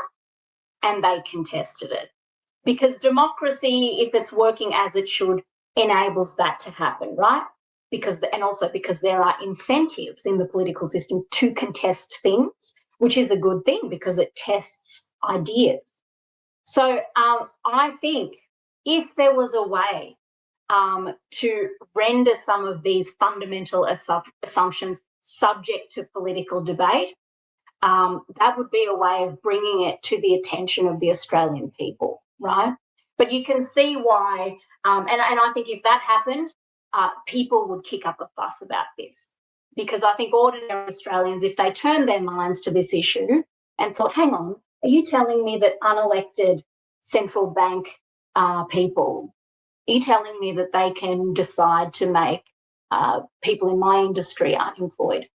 S2: and they contested it. Because democracy, if it's working as it should, enables that to happen, right? And also because there are incentives in the political system to contest things, which is a good thing because it tests ideas. So I think if there was a way to render some of these fundamental assumptions subject to political debate, that would be a way of bringing it to the attention of the Australian people, right? But you can see why, and I think if that happened, people would kick up a fuss about this. Because I think ordinary Australians, if they turned their minds to this issue and thought, hang on, are you telling me that unelected central bank people, are you telling me that they can decide to make people in my industry unemployed?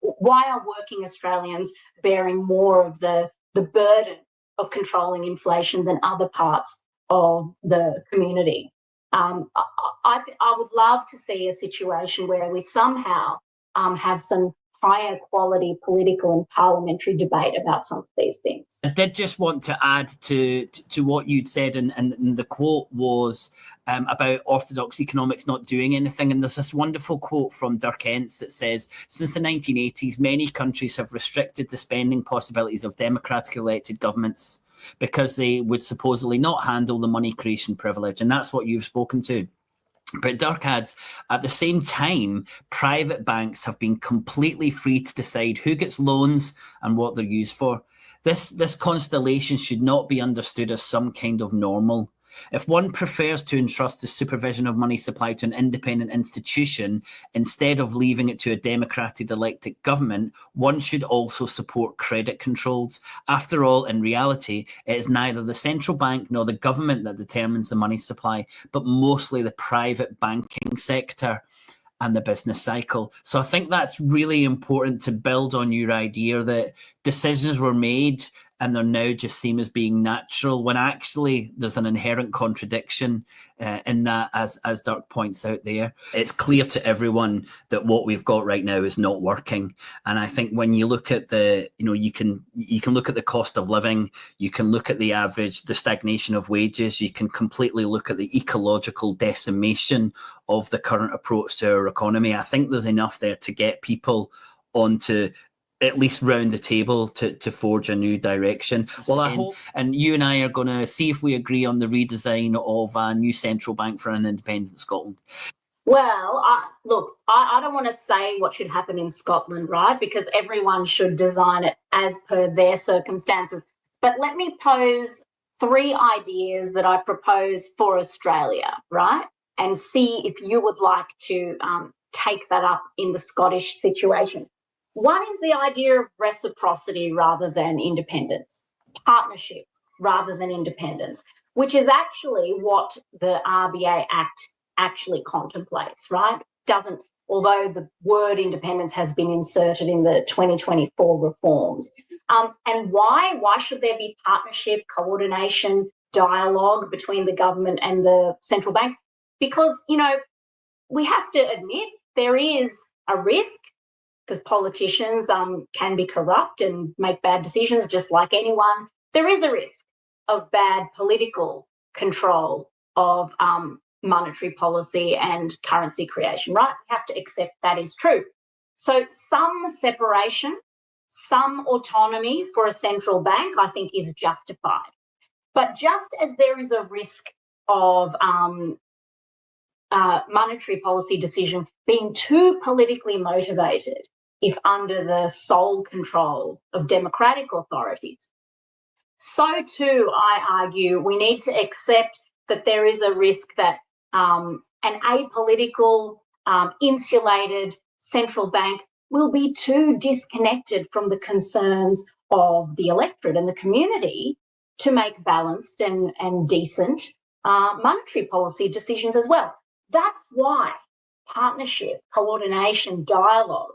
S2: Why are working Australians bearing more of the burden of controlling inflation than other parts of the community? I would love to see a situation where we somehow have some higher quality political and parliamentary debate about some of these things.
S1: I did just want to add to what you'd said, and the quote was about orthodox economics not doing anything. And there's this wonderful quote from Dirk Entz that says, since the 1980s, many countries have restricted the spending possibilities of democratically elected governments because they would supposedly not handle the money creation privilege. And that's what you've spoken to. But Dirk adds, at the same time, private banks have been completely free to decide who gets loans and what they're used for. This constellation should not be understood as some kind of normal. If one prefers to entrust the supervision of money supply to an independent institution instead of leaving it to a democratically elected government, one should also support credit controls. After all, in reality, it is neither the central bank nor the government that determines the money supply, but mostly the private banking sector and the business cycle. So I think that's really important to build on your idea that decisions were made and they're now just seen as being natural, when actually there's an inherent contradiction in that, as Dirk points out there. It's clear to everyone that what we've got right now is not working. And I think when you look at you can look at the cost of living, you can look at the stagnation of wages, you can completely look at the ecological decimation of the current approach to our economy. I think there's enough there to get people onto at least round the table to forge a new direction. Well, I hope, and you and I are going to see if we agree on the redesign of a new central bank for an independent Scotland.
S2: Well, I don't want to say what should happen in Scotland, right? Because everyone should design it as per their circumstances. But let me pose 3 ideas that I propose for Australia, right? And see if you would like to take that up in the Scottish situation. One is the idea of reciprocity rather than independence, partnership rather than independence, which is actually what the RBA Act actually contemplates, right? Although the word independence has been inserted in the 2024 reforms. And why? Why should there be partnership, coordination, dialogue between the government and the central bank? Because, we have to admit there is a risk, because politicians can be corrupt and make bad decisions just like anyone. There is a risk of bad political control of monetary policy and currency creation, right? We have to accept that is true. So some separation, some autonomy for a central bank, I think, is justified. But just as there is a risk of monetary policy decision being too politically motivated if under the sole control of democratic authorities, so too, I argue, we need to accept that there is a risk that an apolitical, insulated central bank will be too disconnected from the concerns of the electorate and the community to make balanced and decent monetary policy decisions as well. That's why partnership, coordination, dialogue,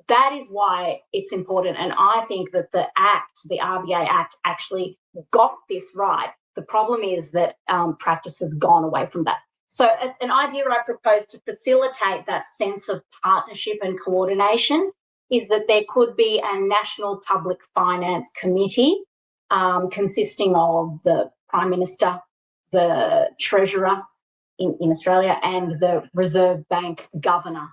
S2: that is why it's important. And I think that the RBA Act, actually got this right. The problem is that practice has gone away from that. So an idea I propose to facilitate that sense of partnership and coordination is that there could be a National Public Finance Committee consisting of the Prime Minister, the Treasurer in Australia, and the Reserve Bank Governor,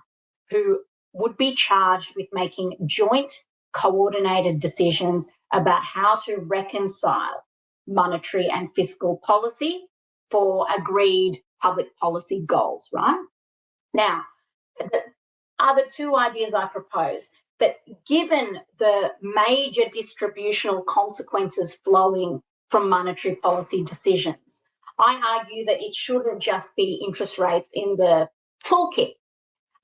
S2: who would be charged with making joint coordinated decisions about how to reconcile monetary and fiscal policy for agreed public policy goals, right? Now, the other two ideas I propose, that given the major distributional consequences flowing from monetary policy decisions, I argue that it shouldn't just be interest rates in the toolkit.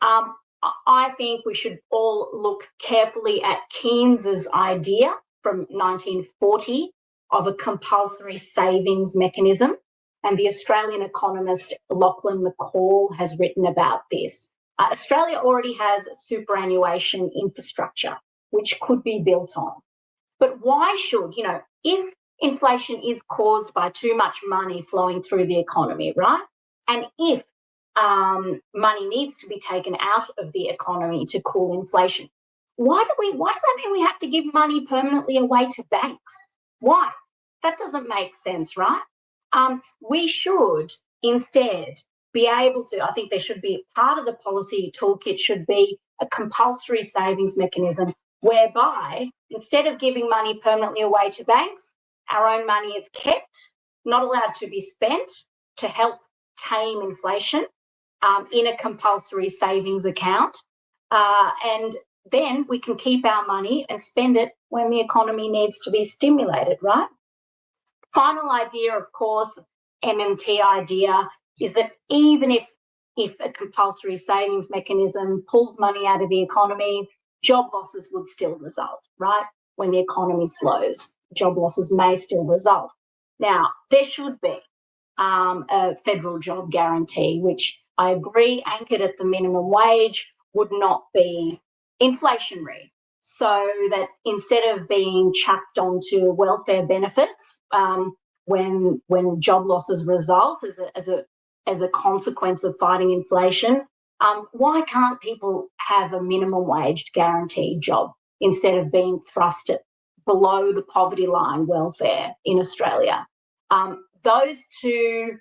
S2: I think we should all look carefully at Keynes's idea from 1940 of a compulsory savings mechanism, and the Australian economist Lachlan McCall has written about this. Australia already has superannuation infrastructure, which could be built on. But why should, if inflation is caused by too much money flowing through the economy, right? And if money needs to be taken out of the economy to cool inflation, why does that mean we have to give money permanently away to banks? Why? That doesn't make sense, right? We should instead be able to, I think there should be part of the policy toolkit should be a compulsory savings mechanism whereby instead of giving money permanently away to banks, our own money is kept, not allowed to be spent to help tame inflation in a compulsory savings account. And then we can keep our money and spend it when the economy needs to be stimulated, right? Final idea, of course, MMT idea, is that even if a compulsory savings mechanism pulls money out of the economy, job losses would still result, right? When the economy slows, job losses may still result. Now, there should be a federal job guarantee, which I agree, anchored at the minimum wage, would not be inflationary. So that instead of being chucked onto welfare benefits when job losses result as a consequence of fighting inflation, why can't people have a minimum wage guaranteed job instead of being thrust at below the poverty line welfare in Australia? Those two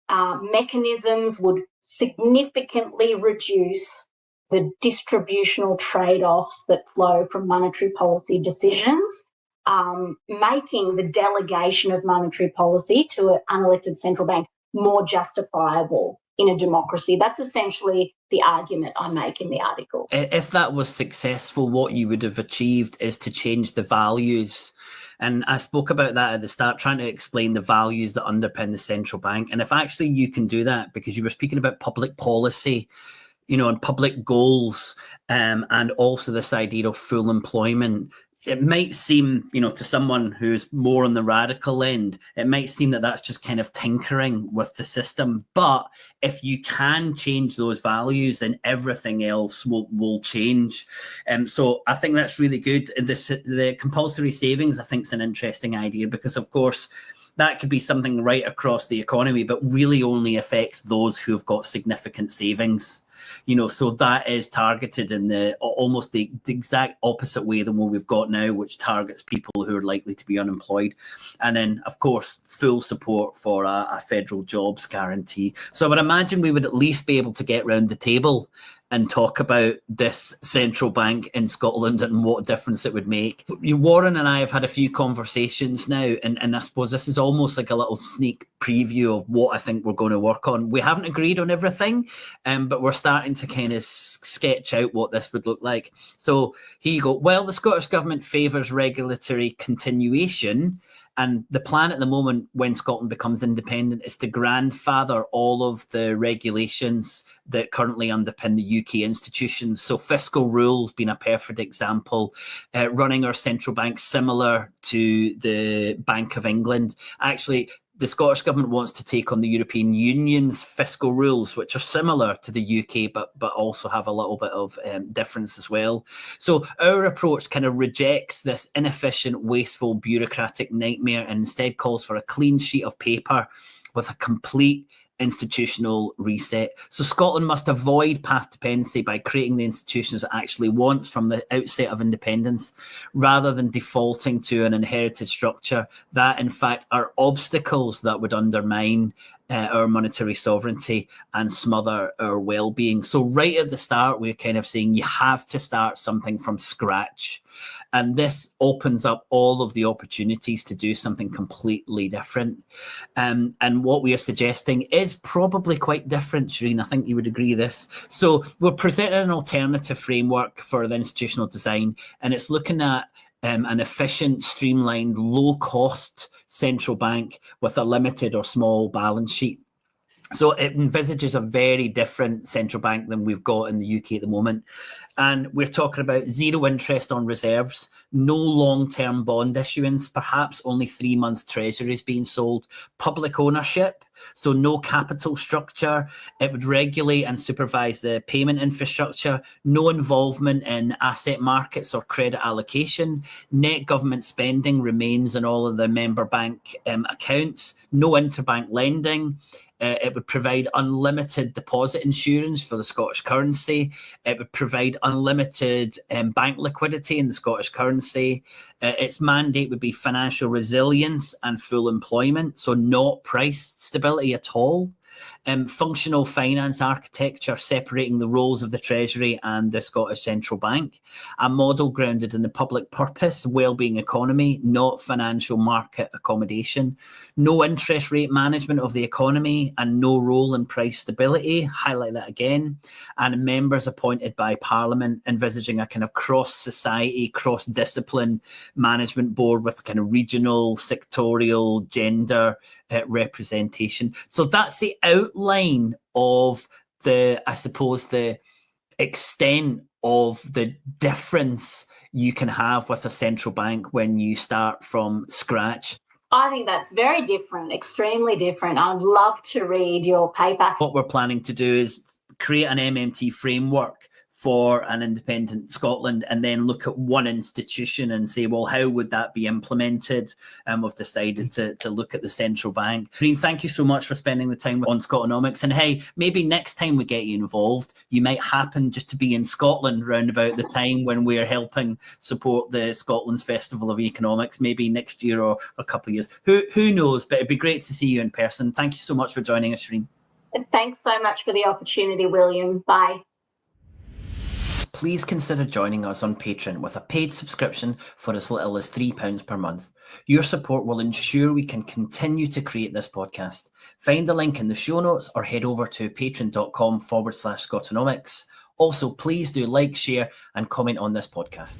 S2: mechanisms would significantly reduce the distributional trade-offs that flow from monetary policy decisions, making the delegation of monetary policy to an unelected central bank more justifiable in a democracy. That's essentially the argument I make in the article.
S1: If that was successful, what you would have achieved is to change the values. And I spoke about that at the start, trying to explain the values that underpin the central bank. And if actually you can do that, because you were speaking about public policy, and public goals, and also this idea of full employment, it might seem, to someone who's more on the radical end, it might seem that that's just kind of tinkering with the system. But if you can change those values, then everything else will change. So I think that's really good. The compulsory savings, I think, is an interesting idea because, of course, that could be something right across the economy, but really only affects those who have got significant savings. So that is targeted in almost the exact opposite way than what we've got now, which targets people who are likely to be unemployed. And then, of course, full support for a federal jobs guarantee. So I would imagine we would at least be able to get round the table and talk about this central bank in Scotland and what difference it would make. Warren and I have had a few conversations now, and I suppose this is almost like a little sneak preview of what I think we're going to work on. We haven't agreed on everything, but we're starting to kind of sketch out what this would look like. So here you go. Well, the Scottish Government favours regulatory continuation And the plan at the moment, when Scotland becomes independent, is to grandfather all of the regulations that currently underpin the UK institutions. So fiscal rules being a perfect example, running our central bank similar to the Bank of England. Actually, the Scottish Government wants to take on the European Union's fiscal rules, which are similar to the UK, but also have a little bit of difference as well. So our approach kind of rejects this inefficient, wasteful, bureaucratic nightmare and instead calls for a clean sheet of paper with a complete institutional reset. So Scotland must avoid path dependency by creating the institutions it actually wants from the outset of independence, rather than defaulting to an inherited structure that in fact are obstacles that would undermine our monetary sovereignty and smother our well-being. So right at the start, we're kind of saying you have to start something from scratch. And this opens up all of the opportunities to do something completely different. And what we are suggesting is probably quite different, Shireen. I think you would agree with this. So we're presenting an alternative framework for the institutional design, and it's looking at an efficient, streamlined, low-cost central bank with a limited or small balance sheet. So it envisages a very different central bank than we've got in the UK at the moment. And we're talking about zero interest on reserves, no long-term bond issuance, perhaps only 3 months treasuries being sold, public ownership, so no capital structure. It would regulate and supervise the payment infrastructure, no involvement in asset markets or credit allocation. Net government spending remains in all of the member bank accounts, no interbank lending. It would provide unlimited deposit insurance for the Scottish currency. It would provide unlimited bank liquidity in the Scottish currency. Its mandate would be financial resilience and full employment, so not price stability at all. Functional finance architecture separating the roles of the Treasury and the Scottish Central Bank, a model grounded in the public purpose, well-being economy, not financial market accommodation, no interest rate management of the economy and no role in price stability, highlight that again, and members appointed by Parliament, envisaging a kind of cross-society, cross-discipline management board with kind of regional, sectorial, gender representation. So that's the outline of the, I suppose, the extent of the difference you can have with a central bank when you start from scratch.
S2: I think that's very different, extremely different. I'd love to read your paper.
S1: What we're planning to do is create an MMT framework for an independent Scotland and then look at one institution and say, well, how would that be implemented? And we've decided to look at the central bank. Shireen, thank you so much for spending the time on Scotonomics. And hey, maybe next time we get you involved, you might happen just to be in Scotland round about the time when we're helping support the Scotland's Festival of Economics, maybe next year or a couple of years. Who knows? But it'd be great to see you in person. Thank you so much for joining us, Shireen.
S2: Thanks so much for the opportunity, William. Bye.
S1: Please consider joining us on Patreon with a paid subscription for as little as £3 per month. Your support will ensure we can continue to create this podcast. Find the link in the show notes or head over to patreon.com/Scotonomics. Also, please do like, share and comment on this podcast.